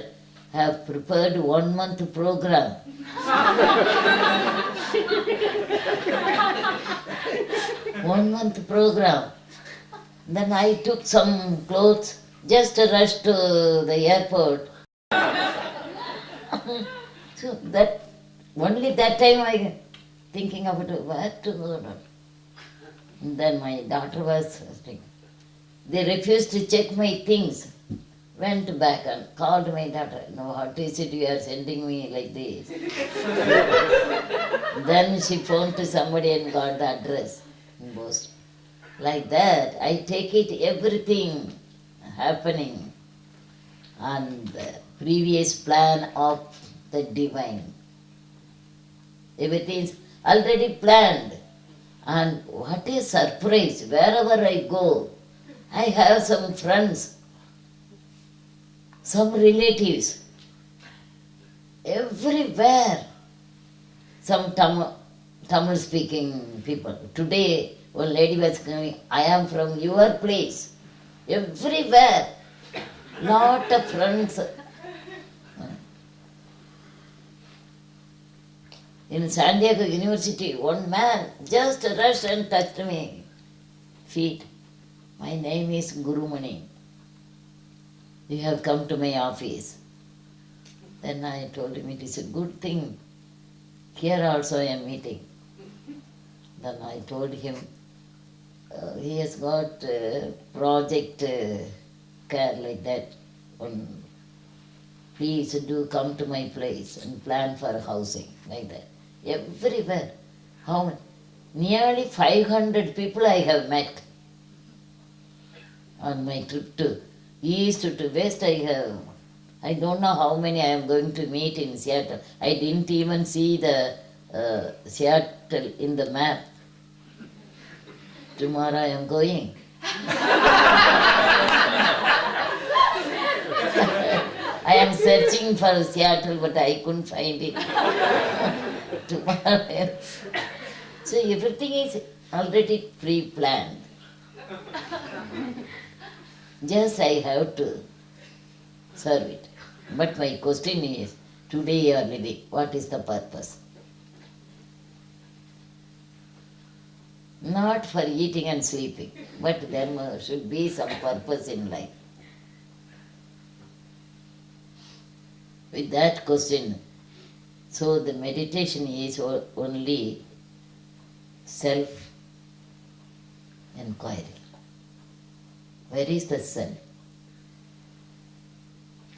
have prepared 1 month program. 1 month program. Then I took some clothes, just rushed to the airport. So that, only that time I thinking about where to go. Then my daughter was saying, they refused to check my things. Went back and called my daughter. No, what is it you are sending me like this? Then she phoned to somebody and got the address in Boston. Like that, I take it everything happening on the previous plan of the divine. Everything is already planned. And what a surprise, wherever I go, I have some friends, some relatives, everywhere, some Tamil speaking people. Today, one lady was coming, I am from your place. Everywhere, lot of friends. In San Diego University, one man just rushed and touched me feet. My name is Gurumani. You have come to my office. Then I told him it is a good thing. Here also I am meeting. Then I told him he has got project care like that. Please do come to my place and plan for housing like that. Everywhere. How many? Nearly 500 people I have met on my trip to east to west. I don't know how many I am going to meet in Seattle. I didn't even see the Seattle in the map. Tomorrow I am going. I am searching for Seattle, but I couldn't find it. Tomorrow. So everything is already pre-planned. Just I have to serve it. But my question is, today you are living, what is the purpose? Not for eating and sleeping, but there should be some purpose in life. With that question, so the meditation is only self-inquiry. Where is the self?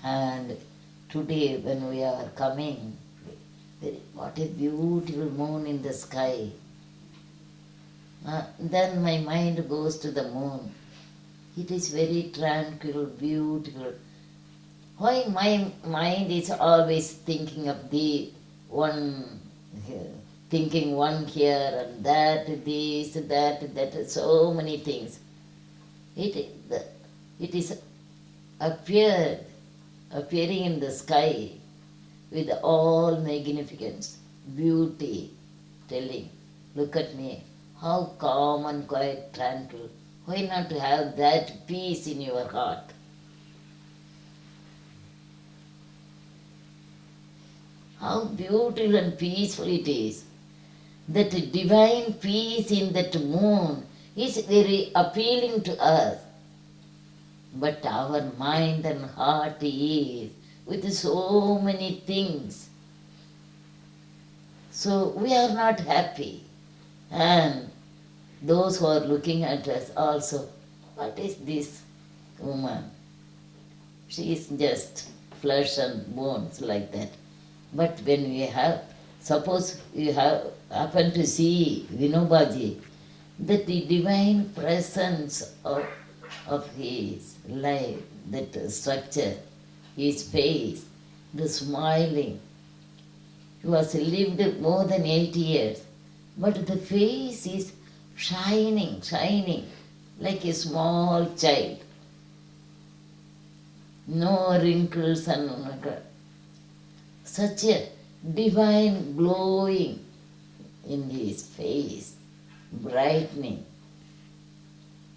And today when we are coming, what a beautiful moon in the sky. Then my mind goes to the moon. It is very tranquil, beautiful. Why my mind is always thinking of the one here, thinking one here and that, this, that, so many things. It is appearing in the sky with all magnificence, beauty, telling, look at me, how calm and quiet, tranquil. Why not have that peace in your heart? How beautiful and peaceful it is. That divine peace in that moon is very appealing to us. But our mind and heart is with so many things. So we are not happy. And those who are looking at us also, what is this woman? She is just flesh and bones like that. But when we have, suppose you happen to see Vinoba Bhave, that the divine presence of his life, that structure, his face, the smiling. He was lived more than 80 years, but the face is shining, like a small child. No wrinkles and such a divine glowing in his face, brightening.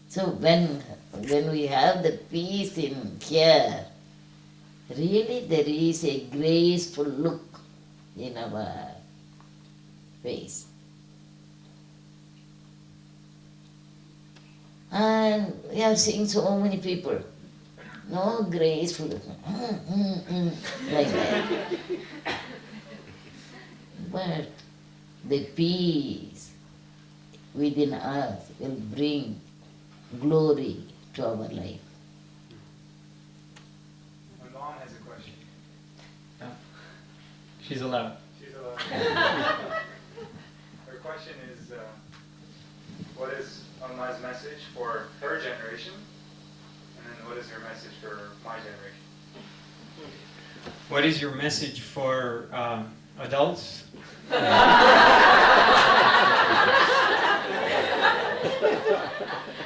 So when we have the peace in here, really there is a graceful look in our face. And we have seen so many people, no graceful, like that. But the peace within us will bring glory to our life. My mom has a question. Yeah. She's allowed. She's allowed. Her question is, what is Amma's message for her generation? And then what is her message for my generation? What is your message for adults?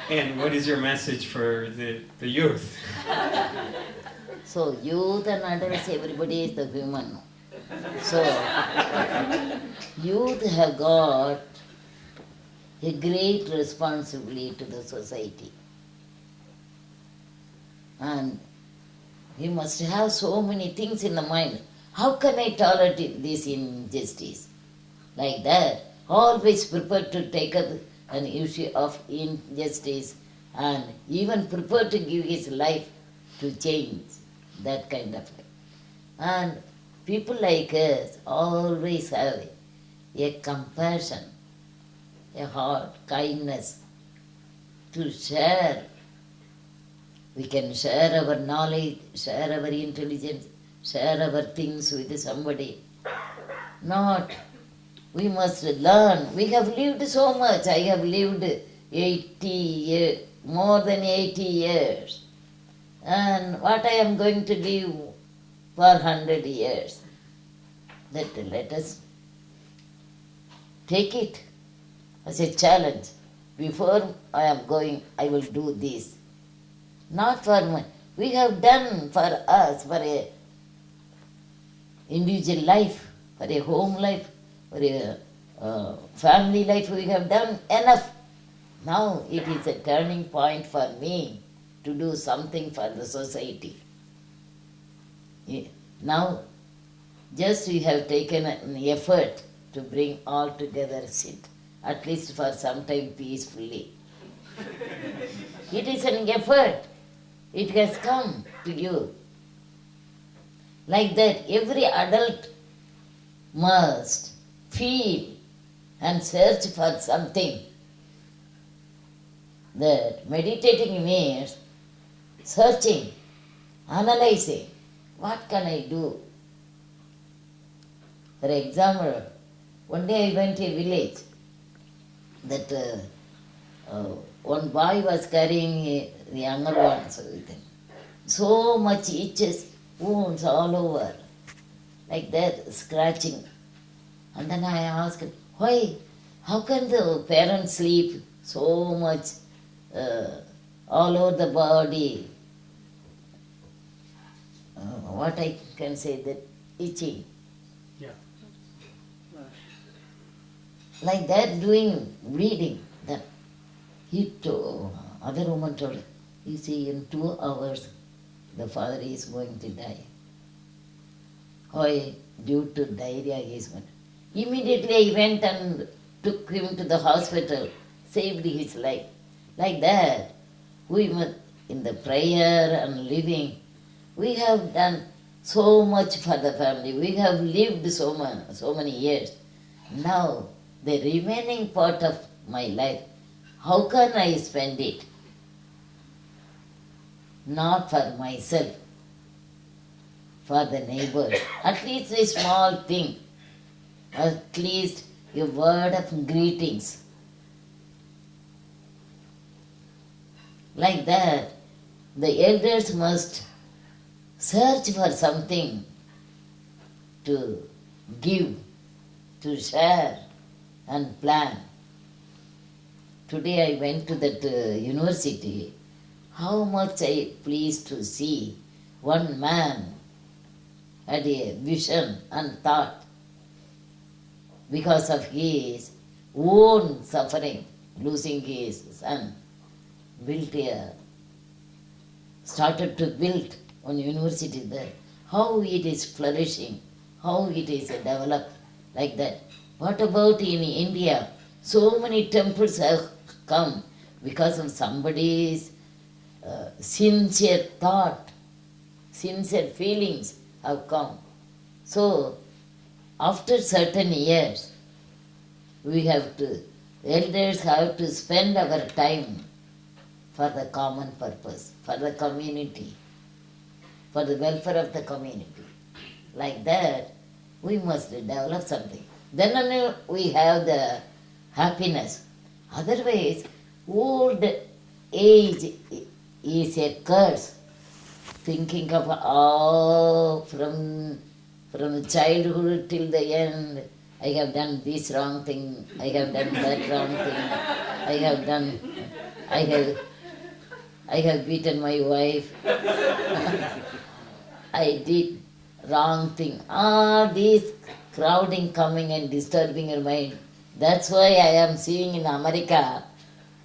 And what is your message for the youth? So youth and adults, everybody is the human. So youth have got a great responsibility to the society. And he must have so many things in the mind. How can I tolerate this injustice? Like that, always prepared to take up an issue of injustice and even prepared to give his life to change that kind of life. And people like us always have a compassion, a heart, kindness to share. We can share our knowledge, share our intelligence, share our things with somebody. Not, we must learn. We have lived so much. I have lived 80 years, more than 80 years. And what I am going to live for 100 years. Let us take it as a challenge. Before I am going, I will do this. Not for me. We have done for us, for a individual life, for a home life, for a family life, we have done enough. Now it is a turning point for me to do something for the society. Now, just we have taken an effort to bring all together, sit, at least for some time peacefully. It is an effort. It has come to you. Like that, every adult must feel and search for something. That meditating means searching, analyzing. What can I do? For example, one day I went to a village that one boy was carrying the younger ones with him. So much itches, wounds all over, like that, scratching. And then I asked, why? How can the parents sleep so much all over the body? What I can say, that itching. Yeah. Like that, doing, bleeding. Then he told, other woman told, you see, in 2 hours, the father is going to die. Why? Due to diarrhea, he is going. Immediately I went and took him to the hospital, saved his life. Like that, we must, in the prayer and living, we have done so much for the family. We have lived so many years. Now, the remaining part of my life, how can I spend it? Not for myself, for the neighbors. At least a small thing. At least a word of greetings. Like that, the elders must search for something to give, to share and plan. Today I went to that university. How much I pleased to see one man had a vision and thought because of his own suffering, losing his son, started to build one university there. How it is flourishing, how it is developed like that. What about in India? So many temples have come because of somebody's sincere thought, sincere feelings have come. So, after certain years, elders have to spend our time for the common purpose, for the community, for the welfare of the community. Like that, we must develop something. Then only we have the happiness. Otherwise, old age is a curse. Thinking of all from childhood till the end, I have done this wrong thing, I have done that wrong thing, I have beaten my wife, I did wrong thing. All these crowding coming and disturbing your mind. That's why I am seeing in America,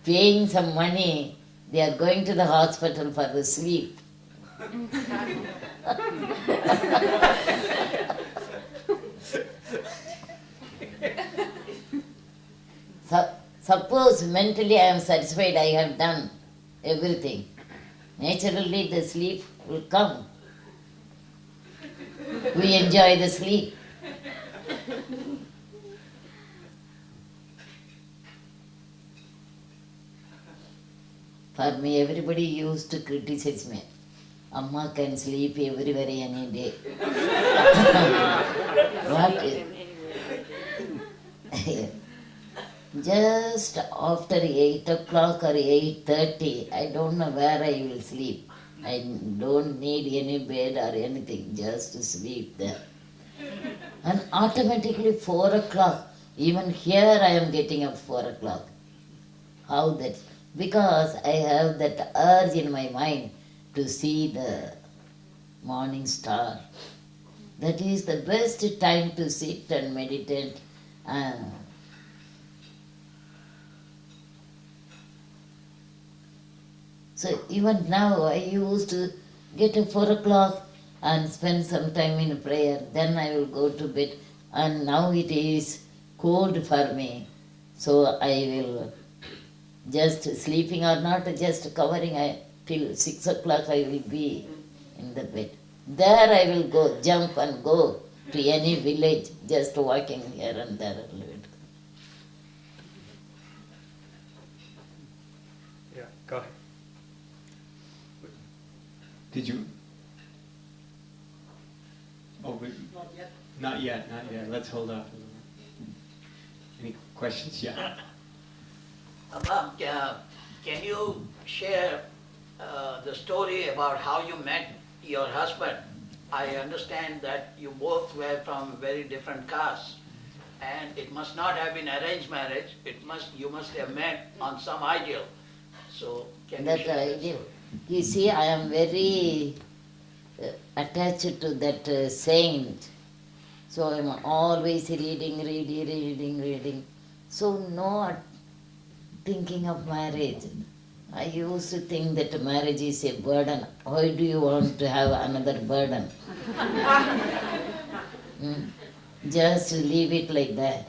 paying some money, they are going to the hospital for the sleep. Suppose mentally I am satisfied, I have done everything. Naturally the sleep will come. We enjoy the sleep. For me, everybody used to criticize me. Amma can sleep everywhere any day. What? Just after 8 o'clock or 8:30, I don't know where I will sleep. I don't need any bed or anything, just to sleep there. And automatically 4 o'clock, even here I am getting up 4 o'clock. How that? Because I have that urge in my mind to see the morning star. That is the best time to sit and meditate. So even now I used to get up 4 o'clock and spend some time in prayer. Then I will go to bed. And now it is cold for me. So I will just sleeping or not, just covering till 6 o'clock I will be in the bed. There I will go, jump and go to any village, just walking here and there a little bit. Yeah, go ahead. Did you? Oh, but not yet. Let's hold off a little. Any questions? Yeah. Can you share the story about how you met your husband? I understand that you both were from very different castes, and it must not have been arranged marriage. You must have met on some ideal. So can you That share this ideal. story? You see, I am very attached to that saint. So I am always reading. So not thinking of marriage. I used to think that marriage is a burden. Why do you want to have another burden? Just leave it like that.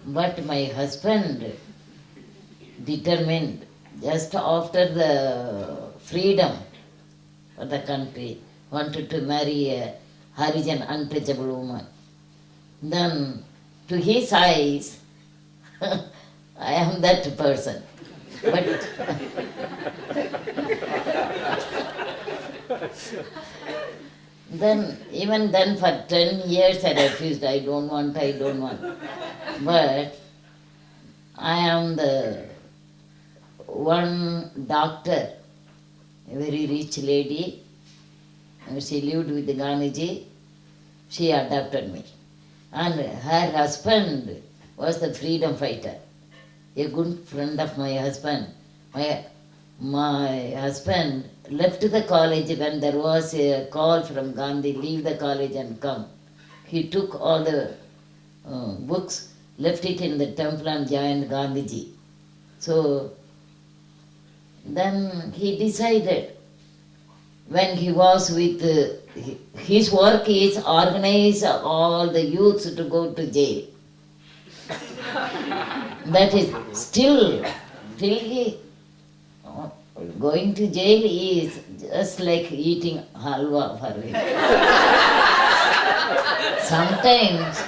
But my husband determined, just after the freedom of the country, wanted to marry a Harijan untouchable woman. Then, to his eyes, I am that person. But even then for 10 years I refused, I don't want. But I am the one doctor, a very rich lady. She lived with Gandhiji. She adopted me. And her husband was the freedom fighter, a good friend of my husband. My husband left the college when there was a call from Gandhi, leave the college and come. He took all the books, left it in the temple and joined Gandhiji. So then he decided, when he was with, his work is organize all the youths to go to jail. That is till he going to jail is just like eating halwa for him. Sometimes,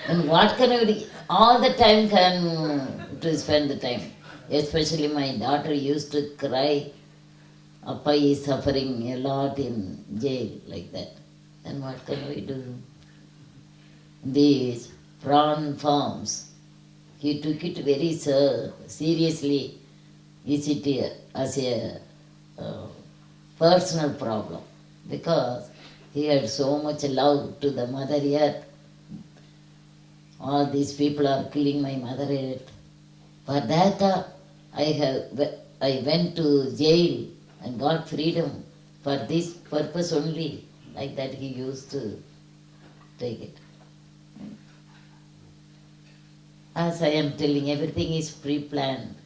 and what can you do? All the time can to spend the time. Especially my daughter used to cry, Appa is suffering a lot in jail, like that. Then what can we do? These prawn farms, he took it very seriously. Is it as a personal problem? Because he had so much love to the Mother Earth. All these people are killing my Mother Earth. For that, I went to jail and got freedom for this purpose only. Like that he used to take it. As I am telling, everything is pre-planned.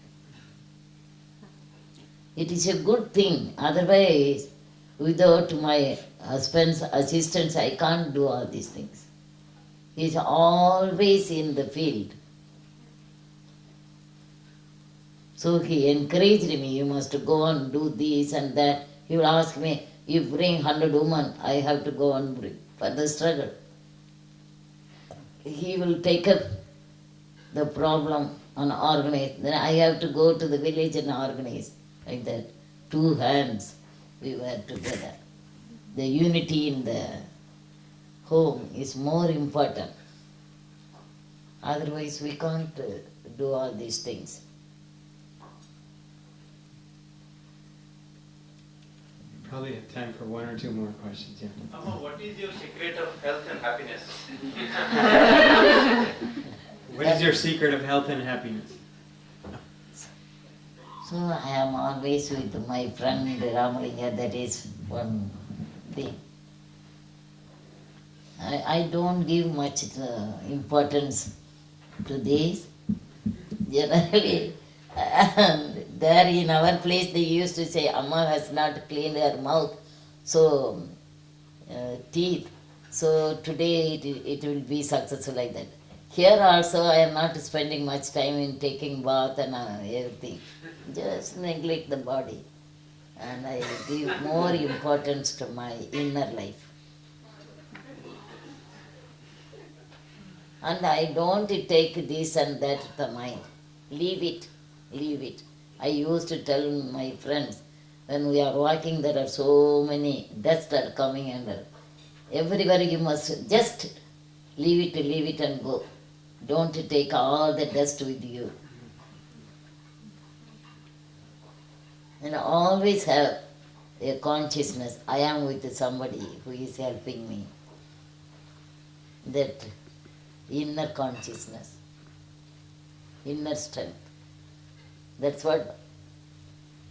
It is a good thing. Otherwise, without my husband's assistance, I can't do all these things. He's always in the field. So he encouraged me, you must go and do this and that. He would ask me, you bring 100 women, I have to go and bring for the struggle. He will take up the problem and organize. Then I have to go to the village and organize. Like that. 2 hands we were together. The unity in the home is more important. Otherwise we can't do all these things. Probably have time for 1 or 2 more questions. Yeah. Amma, what is your secret of health and happiness? What is your secret of health and happiness? So I am always with my friend Ramalinga, that is one thing. I don't give much importance to this. Generally, and there in our place they used to say, Amma has not cleaned her mouth, so teeth, so today it will be successful like that. Here also I am not spending much time in taking bath and everything. Just neglect the body. And I give more importance to my inner life. And I don't take this and that to the mind. Leave it, leave it. I used to tell my friends, when we are walking there are so many dust are coming and everywhere you must just leave it and go. Don't take all the dust with you. And always have a consciousness, I am with somebody who is helping me. That inner consciousness, inner strength. That's what,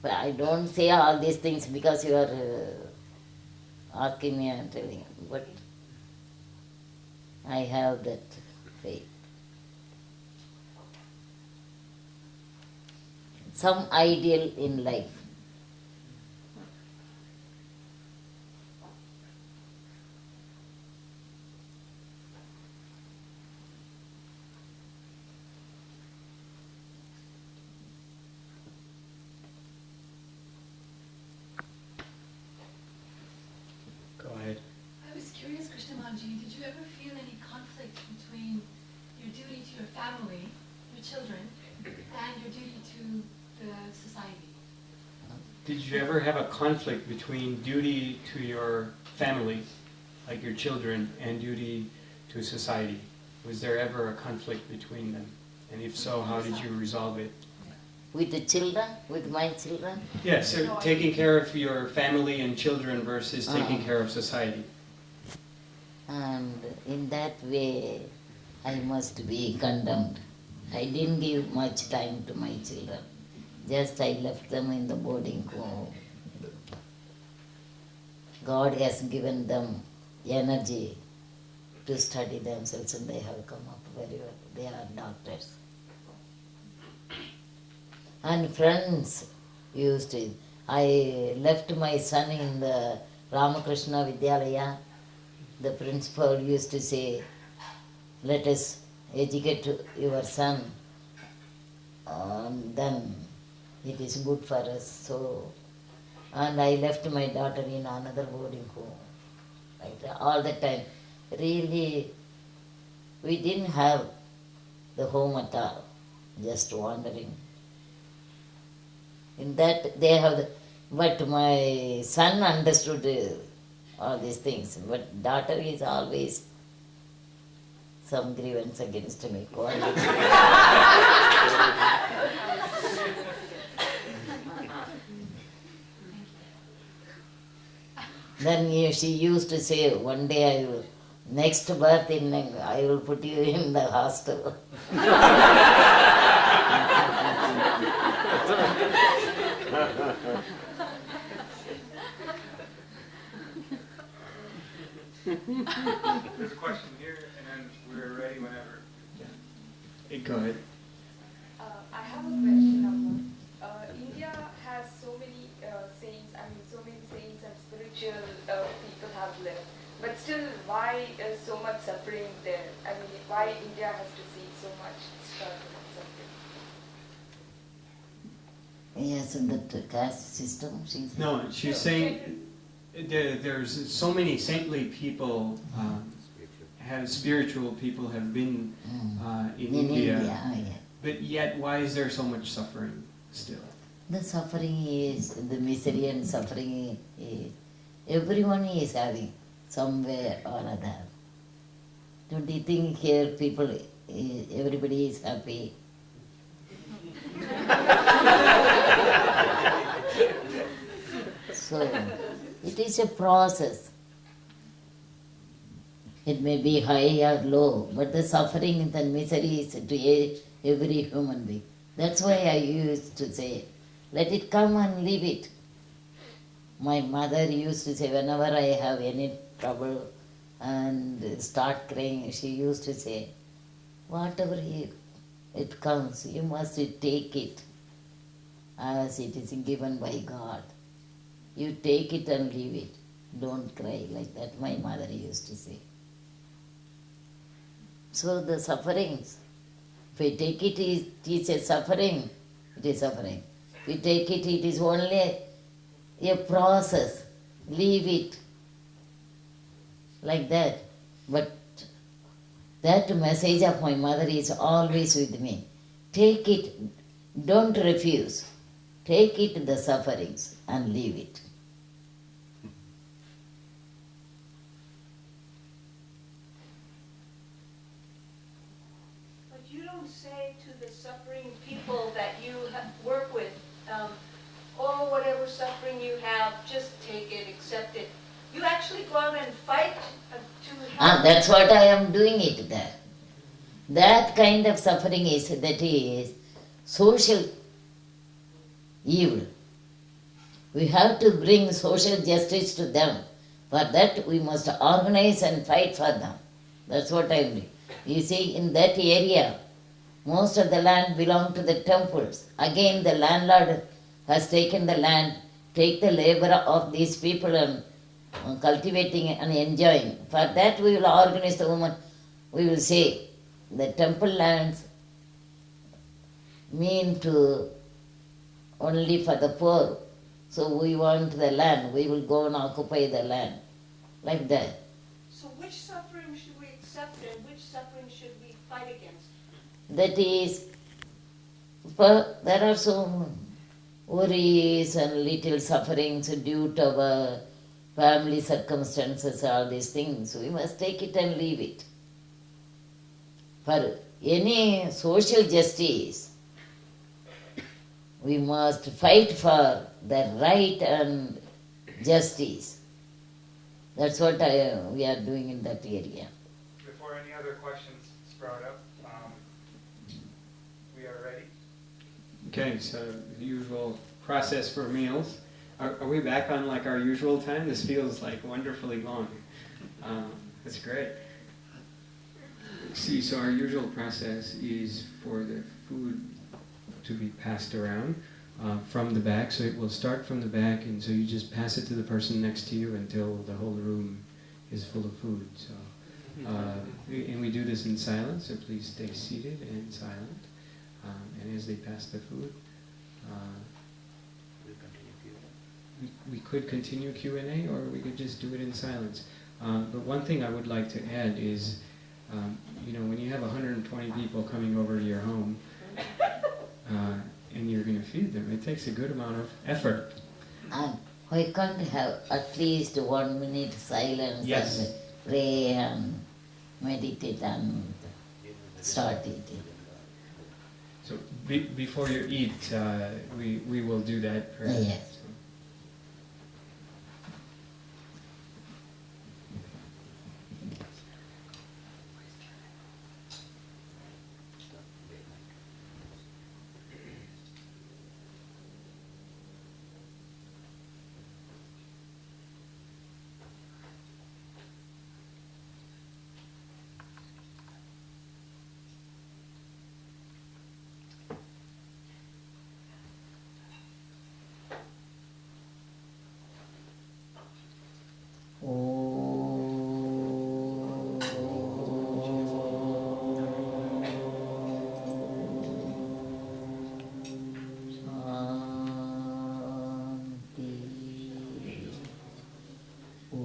but I don't say all these things because you are asking me and telling you, but I have that faith. Some ideal in life. Go ahead. I was curious, Krishnammalji, did you ever feel any conflict between your duty to your family, your children, and your duty to the society? Did you ever have a conflict between duty to your family, like your children, and duty to society? Was there ever a conflict between them? And if so, how did you resolve it? With the children, with my children? Yes, so taking care of your family and children versus taking care of society. And in that way, I must be condemned. I didn't give much time to my children. Just I left them in the boarding home. God has given them energy to study themselves and they have come up very well. They are doctors. And friends used to, I left my son in the Ramakrishna Vidyalaya. The principal used to say, let us educate your son, and then it is good for us. So, and I left my daughter in another boarding home. Like that, all the time. Really, we didn't have the home at all, just wandering. In that they have but my son understood all these things, but daughter is always some grievance against me. Then she used to say, one day I will, next birth I will put you in the hostel. There's a question here, and then we're ready whenever. Hey, go ahead. I have a question, Amma. India has so many saints, so many saints and spiritual people have lived. But still, why is so much suffering there? I mean, why India has to see so much struggle and suffering? Yes, in the caste system, she's... No, she's saying there's so many saintly people, spiritual people have been in India. Oh, yeah. But yet, why is there so much suffering still? The suffering is, the misery and suffering is, everyone is having somewhere or other. Don't you think here people, everybody is happy? So, it is a process. It may be high or low, but the suffering and the misery is to every human being. That's why I used to say, let it come and leave it. My mother used to say, whenever I have any trouble and start crying, she used to say, whatever it comes, you must take it as it is given by God. You take it and leave it. Don't cry like that, my mother used to say. So the sufferings, if we take it, it is a suffering, it is suffering. If we take it, it is only a process. Leave it. Like that. But that message of my mother is always with me. Take it, don't refuse. Take it, the sufferings, and leave it. But you don't say to the suffering people that you work with, oh, whatever suffering you have, just take it, accept it. You actually go out and fight to help. That's what I am doing it there. That kind of suffering is social evil. We have to bring social justice to them. For that we must organize and fight for them. That's what I am doing. You see, in that area, most of the land belongs to the temples. Again, the landlord has taken the land, take the labor of these people and cultivating and enjoying. For that we will organize the woman. We will say, the temple lands mean to only for the poor. So we want the land. We will go and occupy the land. Like that. So which suffering should we accept and which suffering should we fight against? That is, there are some worries and little sufferings due to our family circumstances, all these things. We must take it and leave it. For any social justice, we must fight for the right and justice. That's what we are doing in that area. Before any other questions sprout up, we are ready. Okay, so the usual process for meals. Are we back on like our usual time? This feels like wonderfully long. That's great. See, so our usual process is for the food to be passed around from the back. So it will start from the back, and so you just pass it to the person next to you until the whole room is full of food. So, and we do this in silence, so please stay seated and silent. And as they pass the food, we could continue Q&A, or we could just do it in silence. But one thing I would like to add is, when you have 120 people coming over to your home, and you're going to feed them, it takes a good amount of effort. Why can't have at least 1 minute silence Yes. and pray and meditate and start eating? So before you eat, we will do that. Perhaps. Yes. We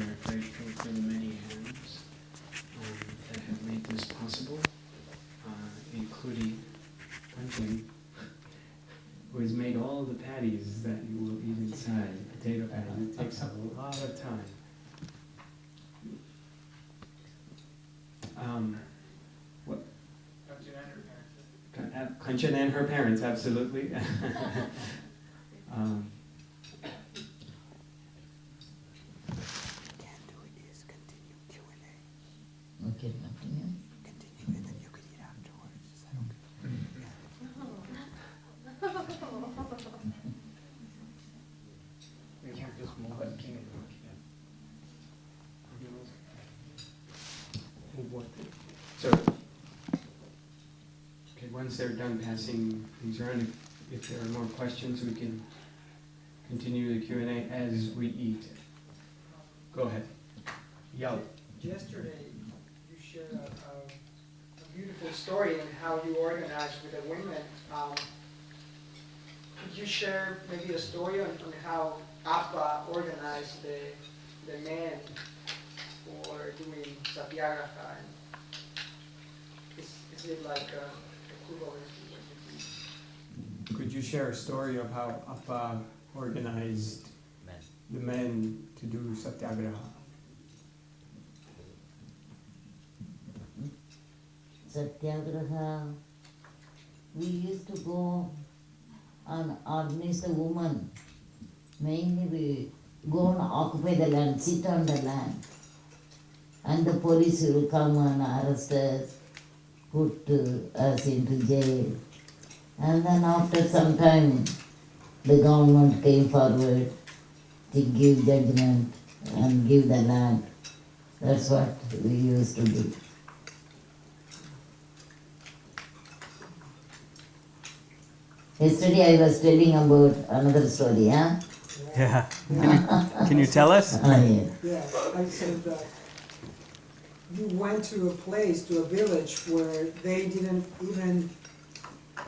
are grateful for the many hands that have made this possible, including Gandhian, who has made all the patties that you will eat inside, potato patties. It takes a lot of time. What? Kanchan and her parents, absolutely. Okay, continue. Continue, and then you could eat afterwards. Is that okay? We can't just move it. Move what? So, okay, once they're done passing things around, if there are more questions, we can continue the Q&A as we eat. Go ahead. Yell. Yesterday, you shared a beautiful story in how you organized with the women. Could you share maybe a story on how Appa organized the men for doing satyagraha? Is it like equivalent to what you do? Could you share a story of how Appa organized the men to do satyagraha? Satyagraha, we used to go and organize the woman. Mainly we go and occupy the land, sit on the land. And the police will come and arrest us, put us into jail. And then after some time, the government came forward to give judgment and give the land. That's what we used to do. Yesterday I was telling about another story, huh? Yeah. Can you tell us? Yeah. Yeah, I said that you went to a place, to a village where they didn't even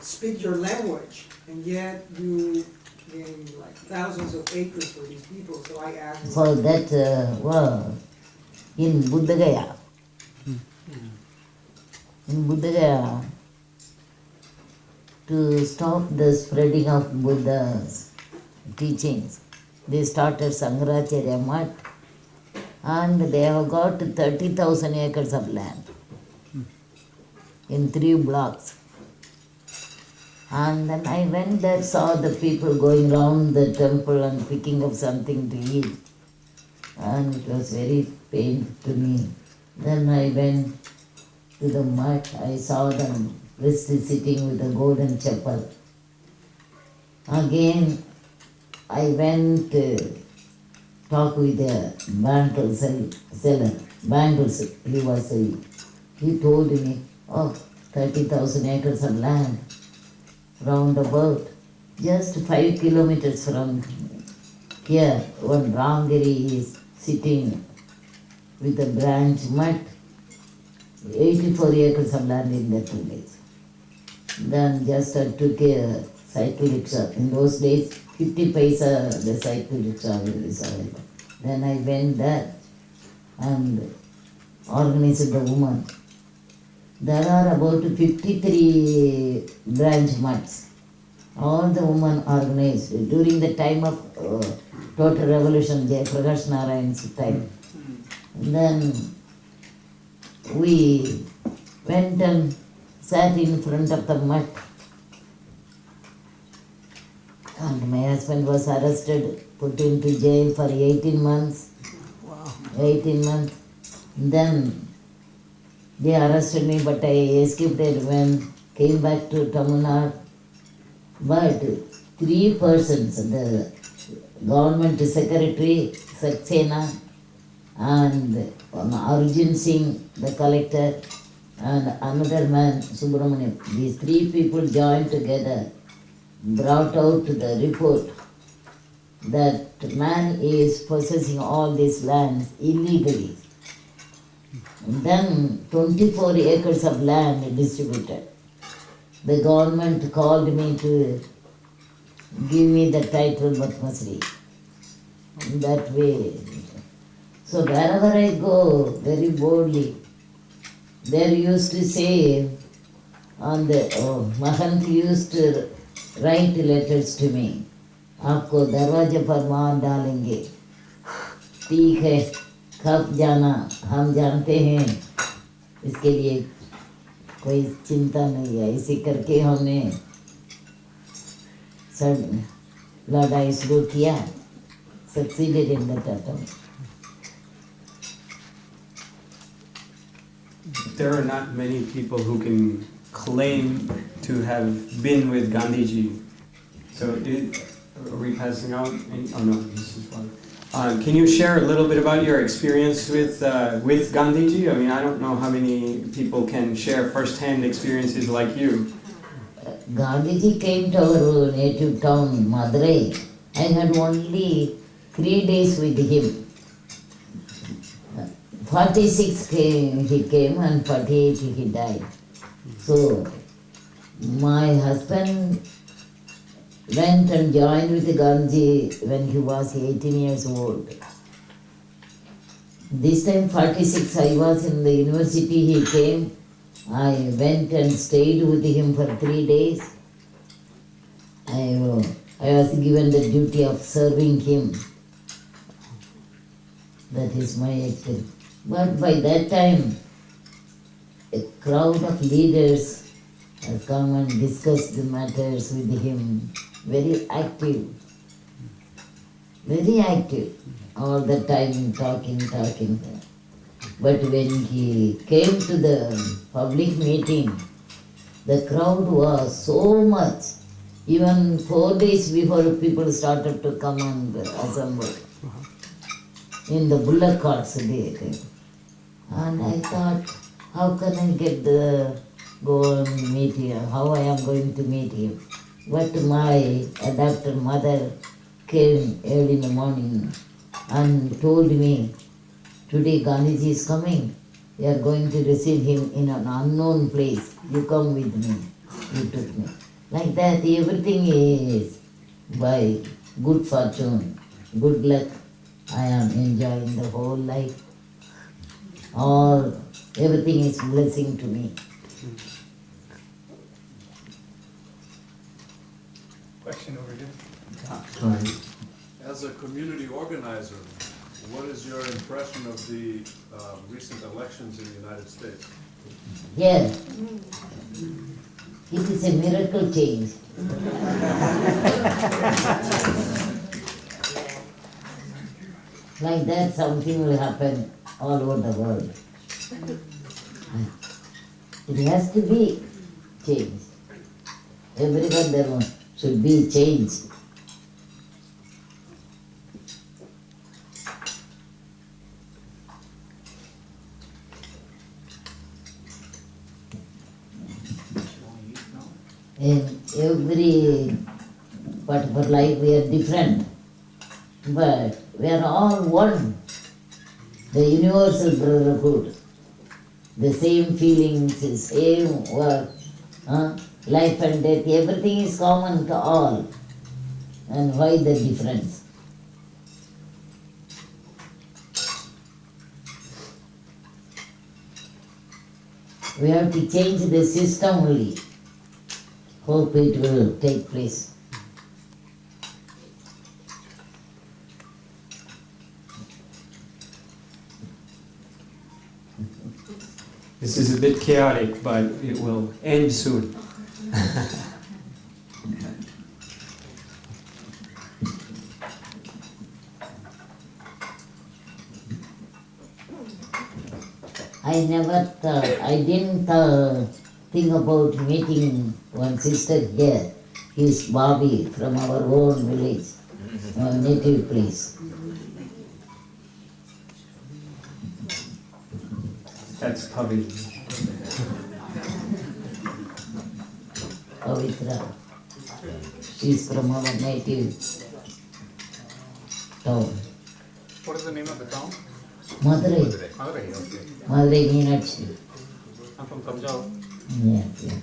speak your language, and yet you gained like thousands of acres for these people. So I asked. For that, in Buddha Gaya. In Buddha Gaya, to stop the spreading of Buddha's teachings, they started Sangracharya Mutt, and they have got 30,000 acres of land in 3 blocks. And then I went there, saw the people going round the temple and picking up something to eat. And it was very painful to me. Then I went to the mutt, I saw them priest sitting with a golden chapel. Again, I went to talk with the bangle seller. Bangles he was selling. He told me, 30,000 acres of land, round about. Just 5 kilometers from here, one Ramgiri is sitting with a branch mutt, 84 acres of land in that village. Then just I took a cycle rickshaw. In those days, 50 paisa the cycle rickshaw was available. Then I went there and organized the woman. There are about 53 branch mutts. All the women organized during the time of total revolution, Prakash Narayan's time. And then we went and sat in front of the mutt. And my husband was arrested, put into jail for 18 months. Wow. 18 months. Then They arrested me, but I escaped it when came back to Tamil Nadu. But 3 persons, the government secretary, Saxena, and Arjun Singh, the collector, and another man, Subramaniam. These 3 people joined together, brought out the report that man is possessing all these lands illegally. Then 24 acres of land distributed. The government called me to give me the title Batmasri. That way. So wherever I go, very boldly, they used to say, on the Mahant used to write letters to me. आपको दरवाजे पर मार डालेंगे, ठीक है, कब जाना हम जानते हैं, इसके लिए कोई चिंता नहीं है। इसी करके हमने सब लड़ाई शुरू किया, succeeded in that attempt. There are not many people who can claim to have been with Gandhiji. So, are we passing out? Oh no, this is one. Can you share a little bit about your experience with Gandhiji? I mean, I don't know how many people can share first-hand experiences like you. Gandhiji came to our native town, Madurai. I had only 3 days with him. 46 he came and 48 he died. So my husband went and joined with Gandhi when he was 18 years old. This time 46 I was in the university, he came. I went and stayed with him for 3 days. I was given the duty of serving him. That is my experience. But by that time, a crowd of leaders have come and discussed the matters with him. Very active. Very active. All the time talking. But when he came to the public meeting, the crowd was so much. Even 4 days before, people started to come and assemble. In the bullock carts they came. And I thought, how can I go and meet him? How I am going to meet him? But my adopted mother came early in the morning and told me, today Gandhiji is coming. We are going to receive him in an unknown place. You come with me. You took me. Like that, everything is by good fortune, good luck. I am enjoying the whole life. Everything is blessing to me. Question over here. As a community organizer, what is your impression of the recent elections in the United States? Yeah. It is a miracle change. Like that, something will happen all over the world. It has to be changed. Everyone there should be changed. In every part of our life we are different, but we are all one. The universal brotherhood, the same feelings, the same work, life and death, everything is common to all. And why the difference? We have to change the system only. Hope it will take place. This is a bit chaotic, but it will end soon. I never thought, I didn't think about meeting one sister here. He's Bobby from our own village, our native place. That's Pavi. Pavitra. She's from our native town. What is the name of the town? Madurai. Madurai, okay. Madurai Meenakshi. I'm from Tanjore. Yes, yes.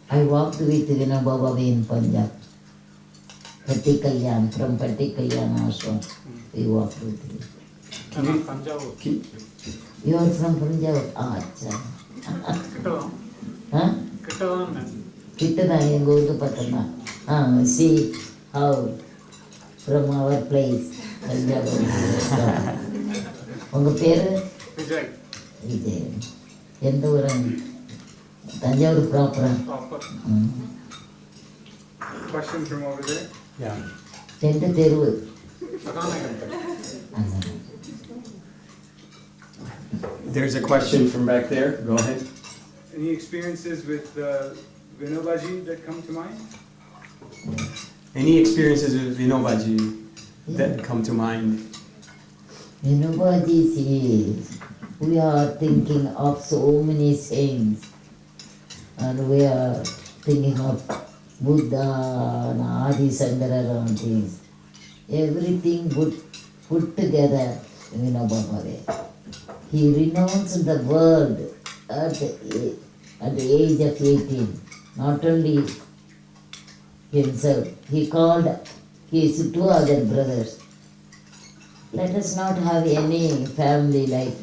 I walked with Vinoba Bhave in Punjab. Patti Kalyan, from Patti Kalyan ashram. We walked with him. I'm from Tanjore. You are from Punjab? Ah, acha. Kittadan. Huh? Kittadan, man. Kittadan, you go to Patna. See how from our place, Punjab. உங்க பேரு Vijay. Vijay எந்த ஊர் தஞ்சாவூர் ப்ராப்பரா Proper. Question from over there. Yeah. எந்த தெருவு There's a question from back there. Go ahead. Any experiences with Vinoba Ji that come to mind? Any experiences with Vinobaji that come to mind? Vinoba Ji says, we are thinking of so many saints and we are thinking of Buddha and Adi Shankara and things. Everything put together in Vinoba Bhave. He renounced the world at the age of 18. Not only himself, he called his two other brothers. Let us not have any family life.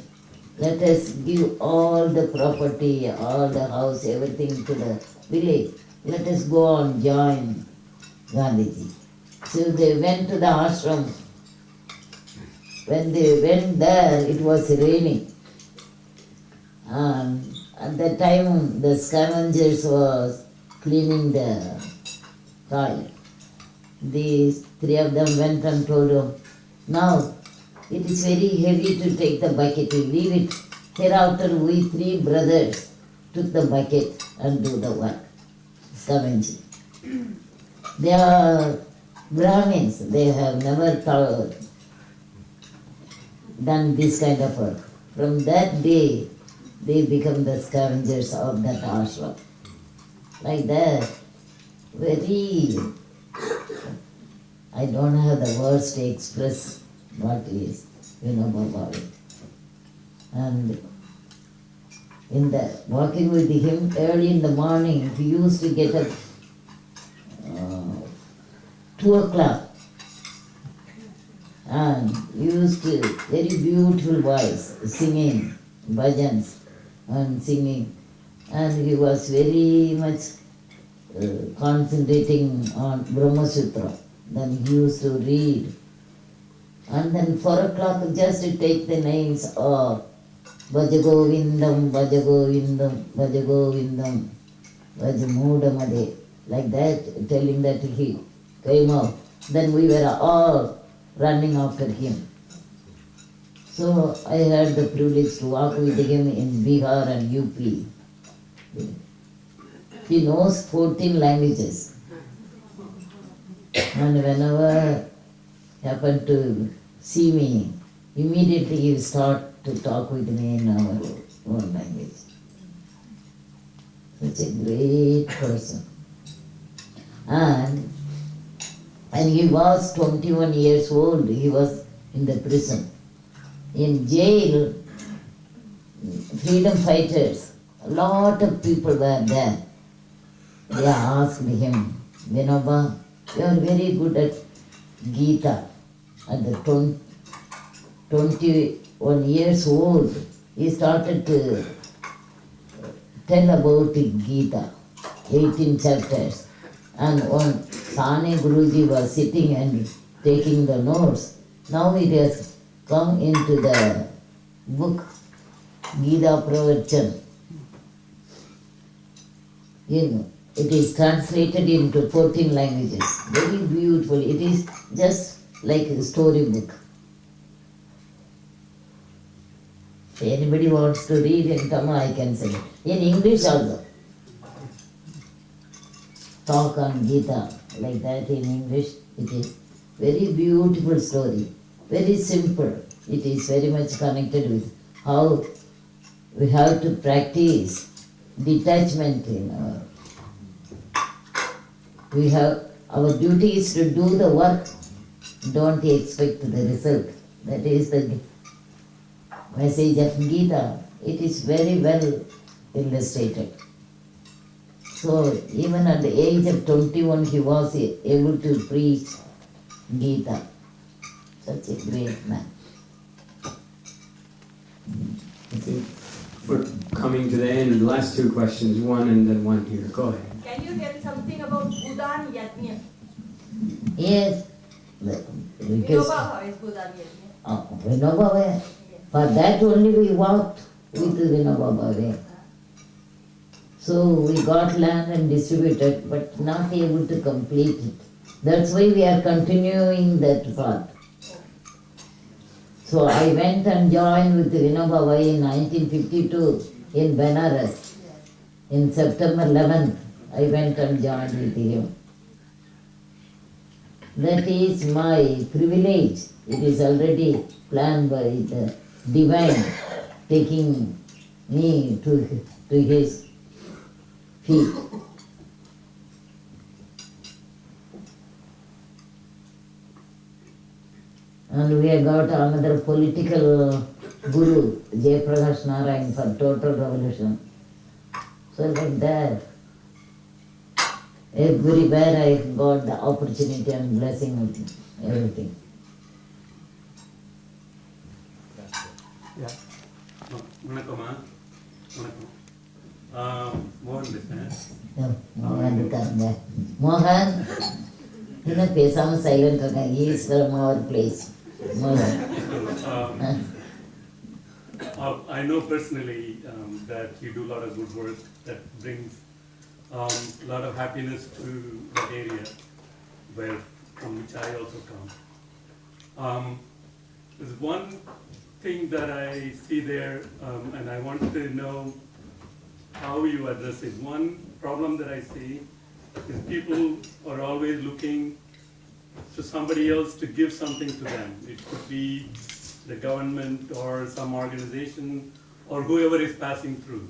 Let us give all the property, all the house, everything to the village. Let us go and join Gandhiji. So they went to the ashram. When they went there, it was raining. And at that time, the scavengers was cleaning the toilet. These three of them went and told him, now it is very heavy to take the bucket, you leave it. Hereafter we three brothers took the bucket and do the work, scavenging. They are Brahmins, they have never done this kind of work. From that day, they become the scavengers of that ashram. Like that, very, I don't have the words to express what is Vinoba Bhave. And in the walking with him early in the morning, he used to get up 2 o'clock and used to very beautiful voice singing bhajans and singing, and he was very much concentrating on Brahma Sutra. Then he used to read. And then 4 o'clock just to take the names of Vajagovindam, Vajagovindam, Vajagovindam, Vajamudamade, like that, telling that he came out. Then we were all running after him. So I had the privilege to walk with him in Bihar and UP. He knows 14 languages. And whenever happened to see me, immediately he will start to talk with me in our own language. Such a great person. And when he was 21 years old, he was in the prison. In jail, freedom fighters, a lot of people were there. They asked him, Vinoba, you are very good at Gita. At the 21 years old, he started to tell about Gita, 18 chapters. And one Sane Guruji was sitting and taking the notes. Now it has come into the book, Gita Pravachan. You know, it is translated into 14 languages. Very beautiful. It is just like a storybook. Anybody wants to read in Tamil, I can send it. In English also. Talk on Gita, like that in English. It is very beautiful story. Very simple. It is very much connected with how we have to practice detachment in our. We have, our duty is to do the work, don't expect the result. That is the message of Gita. It is very well illustrated. So even at the age of 21 he was able to preach Gita. Such a great man. We're coming to the end. Last two questions, one and then one here. Go ahead. Can you tell something about Buddhan Yajna? Yes. Because Vinoba Bhave is Buddhan Yajna. Vinoba Bhave. For that only we walked with Vinoba Bhave. So we got land and distributed, but not able to complete it. That's why we are continuing that path. So I went and joined with Vinoba Bhave in 1952 in Benares. In September 11th, I went and joined with him. That is my privilege. It is already planned by the divine, taking me to his feet. And we have got another political guru, Jayaprakash Narayan, for total revolution. So like that, everywhere I got the opportunity and blessing of everything. Yeah. வணக்கம்மா வணக்கம் மோகன் பேசுகிறேன். மோகன் இருக்காங்க. மோகன் இன்னும் பேசாமல் silent இருக்காங்க. He is from our place. Mohan. I know personally that you do a lot of good work that brings a lot of happiness to that area from which I also come. There's one thing that I see there, and I want to know how you address it. One problem that I see is people are always looking to somebody else to give something to them. It could be the government or some organization or whoever is passing through.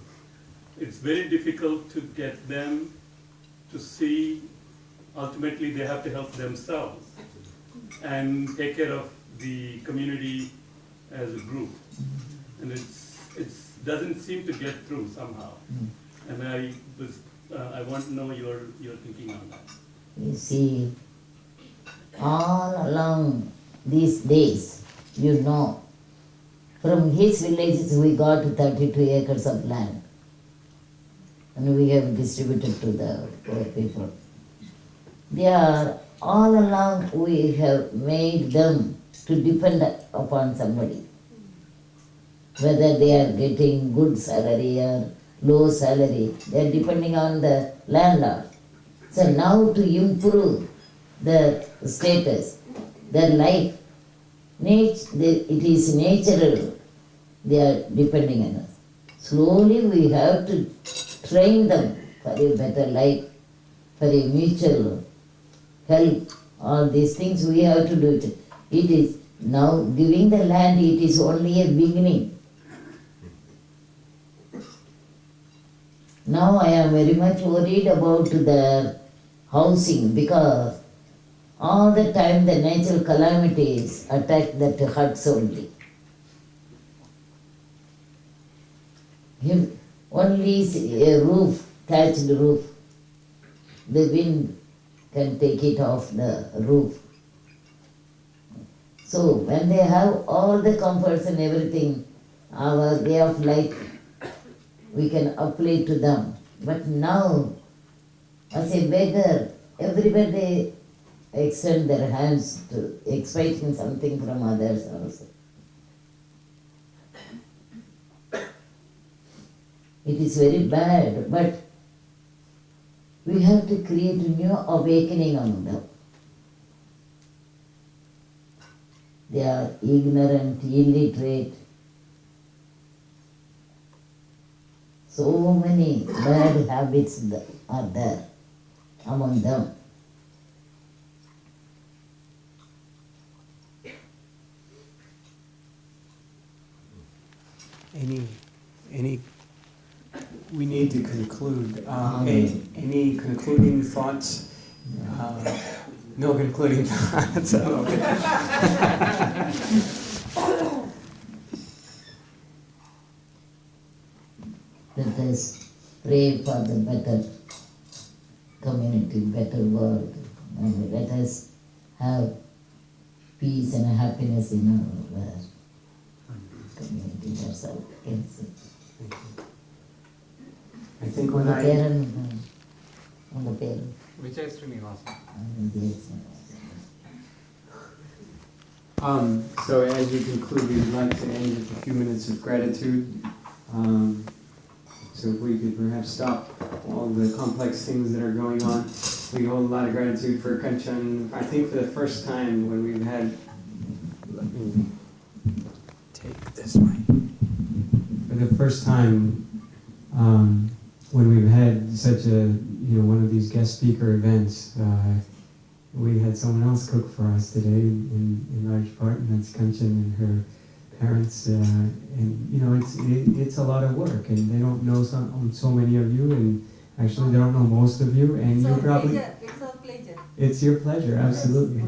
It's very difficult to get them to see ultimately they have to help themselves and take care of the community as a group. And it doesn't seem to get through somehow. And I want to know your thinking on that. You see, all along these days, you know, from his villages we got 32 acres of land. And we have distributed to the poor people. They are, all along we have made them to depend upon somebody. Whether they are getting good salary or low salary, they are depending on the landlord. So now to improve their status, their life, it is natural, they are depending on us. Slowly we have to train them for a better life, for a mutual help. All these things we have to do it. It is now giving the land, it is only a beginning. Now I am very much worried about their housing because all the time the natural calamities attack that huts only. If only a roof, thatched roof, the wind can take it off the roof. So when they have all the comforts and everything, our way of life, we can apply to them. But now, as a beggar, everywhere they extend their hands to expecting something from others also. It is very bad, but we have to create a new awakening among them. They are ignorant, illiterate, So many bad habits are there among them. Any, we need to conclude. Any concluding thoughts? No concluding thoughts. Let us pray for the better community, better world, and let us have peace and happiness in our community. That's all I can say. I think when I... Vijay Srinivasan. So as we conclude, we'd like to end with a few minutes of gratitude. So if we could perhaps stop all the complex things that are going on. We hold a lot of gratitude for Kanchan. I think for the first time when we've had... Let me take this way. For the first time when we've had such a, one of these guest speaker events, we had someone else cook for us today in large part, and that's Kanchan and her parents. And it's a lot of work, and they don't know so many of you, and actually they don't know most of you, and you probably... It's our pleasure. It's your pleasure, absolutely.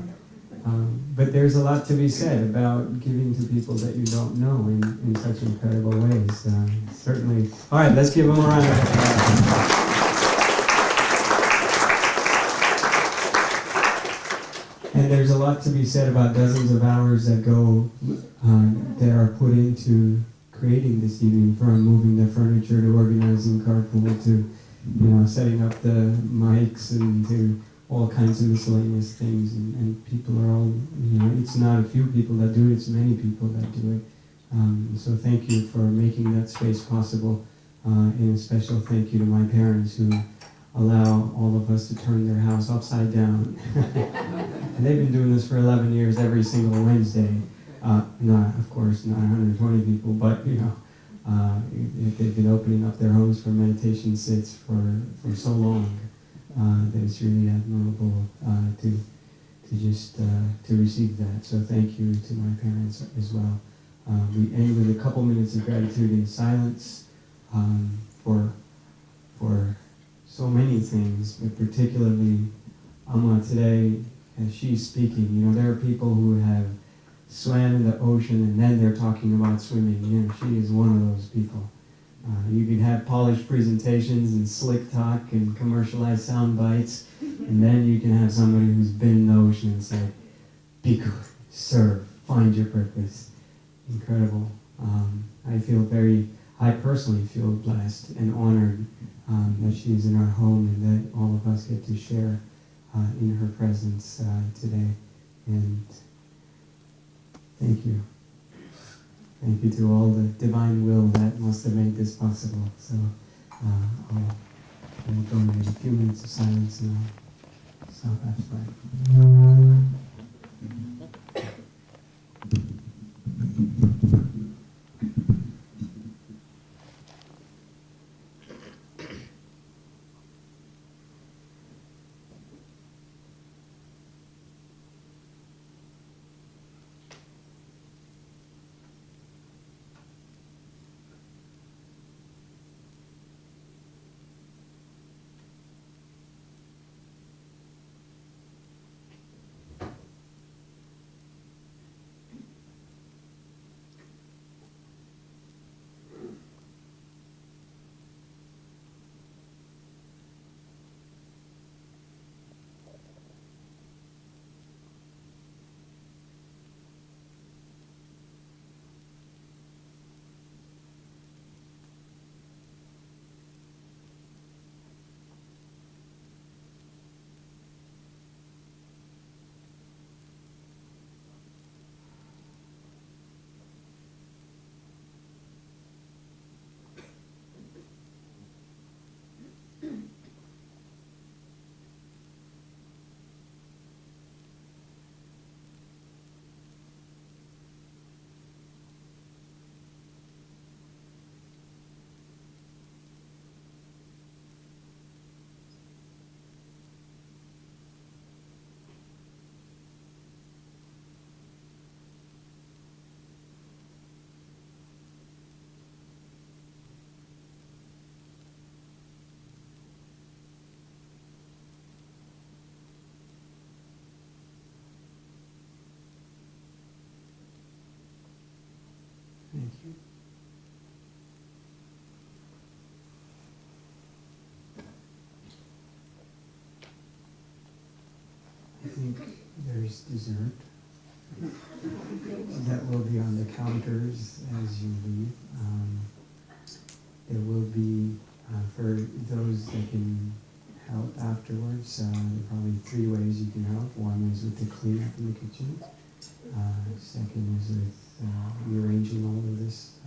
But there's a lot to be said about giving to people that you don't know in such incredible ways. Certainly. All right, let's give them a round of applause. And there's a lot to be said about dozens of hours that go, that are put into creating this evening, from moving the furniture to organizing carpool to, setting up the mics and to all kinds of miscellaneous things. And people are all, it's not a few people that do it, it's many people that do it. So thank you for making that space possible. And a special thank you to my parents who allow all of us to turn their house upside down. And they've been doing this for 11 years every single Wednesday. Not, of course, not 120 people, but, they've been opening up their homes for meditation sits for so long that it's really admirable to receive that. So thank you to my parents as well. We end with a couple minutes of gratitude in silence for so many things, but particularly Amma today, as she's speaking, there are people who have swam in the ocean and then they're talking about swimming. She is one of those people. You can have polished presentations and slick talk and commercialized sound bites, and then you can have somebody who's been in the ocean and say, be good, serve, find your purpose. Incredible. I personally feel blessed and honored that she's in our home and that all of us get to share in her presence today. And thank you. Thank you to all the divine will that must have made this possible. So I'll donate a few minutes of silence and I'll stop after that. choice dessert that will be on the counters as you leave. There will be, for those that can help afterwards, there are probably 3 ways you can help. One is with the cleanup in the kitchen. Second is with rearranging all of this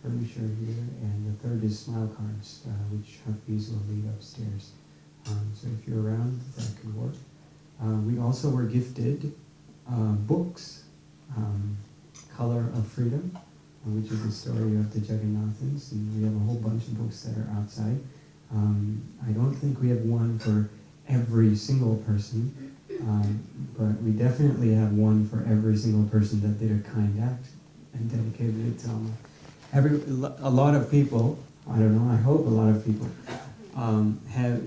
furniture here. And the third is smile cards, which Harpies will leave upstairs. So if you're around, that could work. We also were gifted books, Color of Freedom, which is the story of the Jagannathans, and we have a whole bunch of books that are outside. I don't think we have one for every single person, but we definitely have one for every single person that did a kind act and dedicated it to them. A lot of people, I don't know, I hope a lot of people,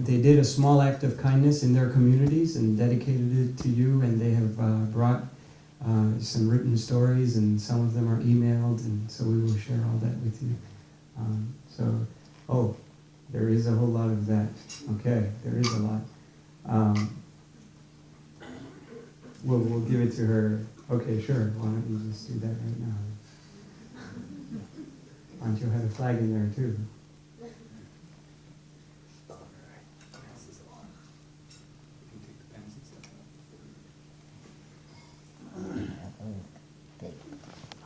they did a small act of kindness in their communities and dedicated it to you, and they have brought some written stories, and some of them are emailed, and so we will share all that with you. There is a whole lot of that. Okay, there is a lot. We'll give it to her. Okay, sure. Why don't you just do that right now? Why don't you have a flag in there too?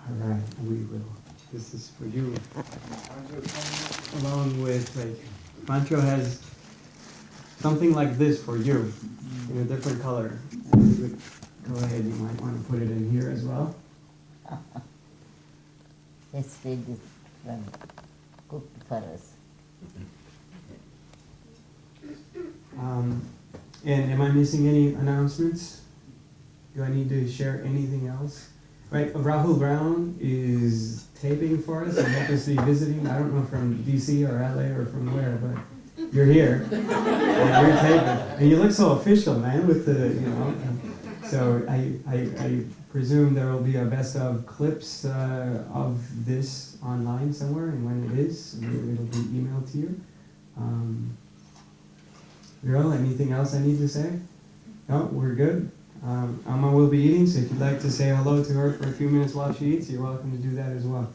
All right, we will. This is for you. Along with, Pancho has something like this for you in a different color. Go ahead, you might want to put it in here as well. Let's read this one cooked for us. And am I missing any announcements? Do I need to share anything else? Right, Rahul Brown is taping for us and hopelessly visiting. I don't know from DC or LA or from where, but you're here and you're taping. And you look so official, man, with the, So I presume there will be a best of clips of this online somewhere, and when it is, it'll be emailed to you. Girl, anything else I need to say? No, we're good. Amma will be eating, so if you'd like to say hello to her for a few minutes while she eats, you're welcome to do that as well.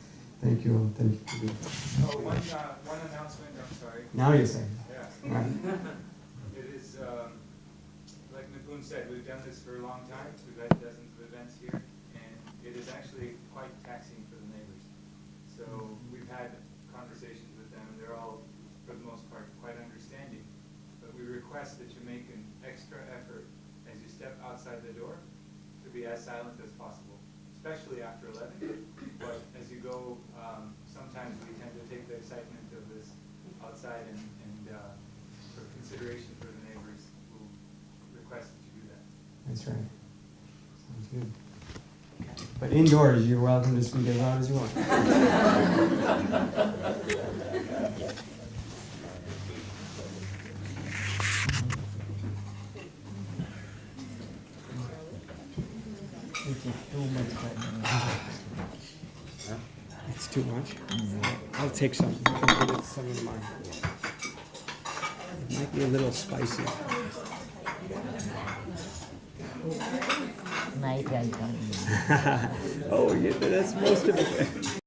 Thank you all. Thank you for being here. Oh, one announcement, I'm sorry. Now you're saying. Yeah. Right. It is, like Nipun said, we've done this for a long time. We've had dozens of events here, and it is actually quite taxing for the neighbors. So we've had conversations with them, and they're all, for the most part, quite understanding. But we request that you make an extra effort as you step outside the door to be as silent as possible, especially after 11. But as you go, sometimes we tend to take the excitement of this outside and for consideration for the neighbors, we'll request that you do that. That's right. Sounds good. But indoors, you're welcome to speak as loud as you want. Which is too much for me. It's too much? I'll take some. I'll give it some of mine. It might be a little spicy. Night I come. Oh, yeah, that's most of it.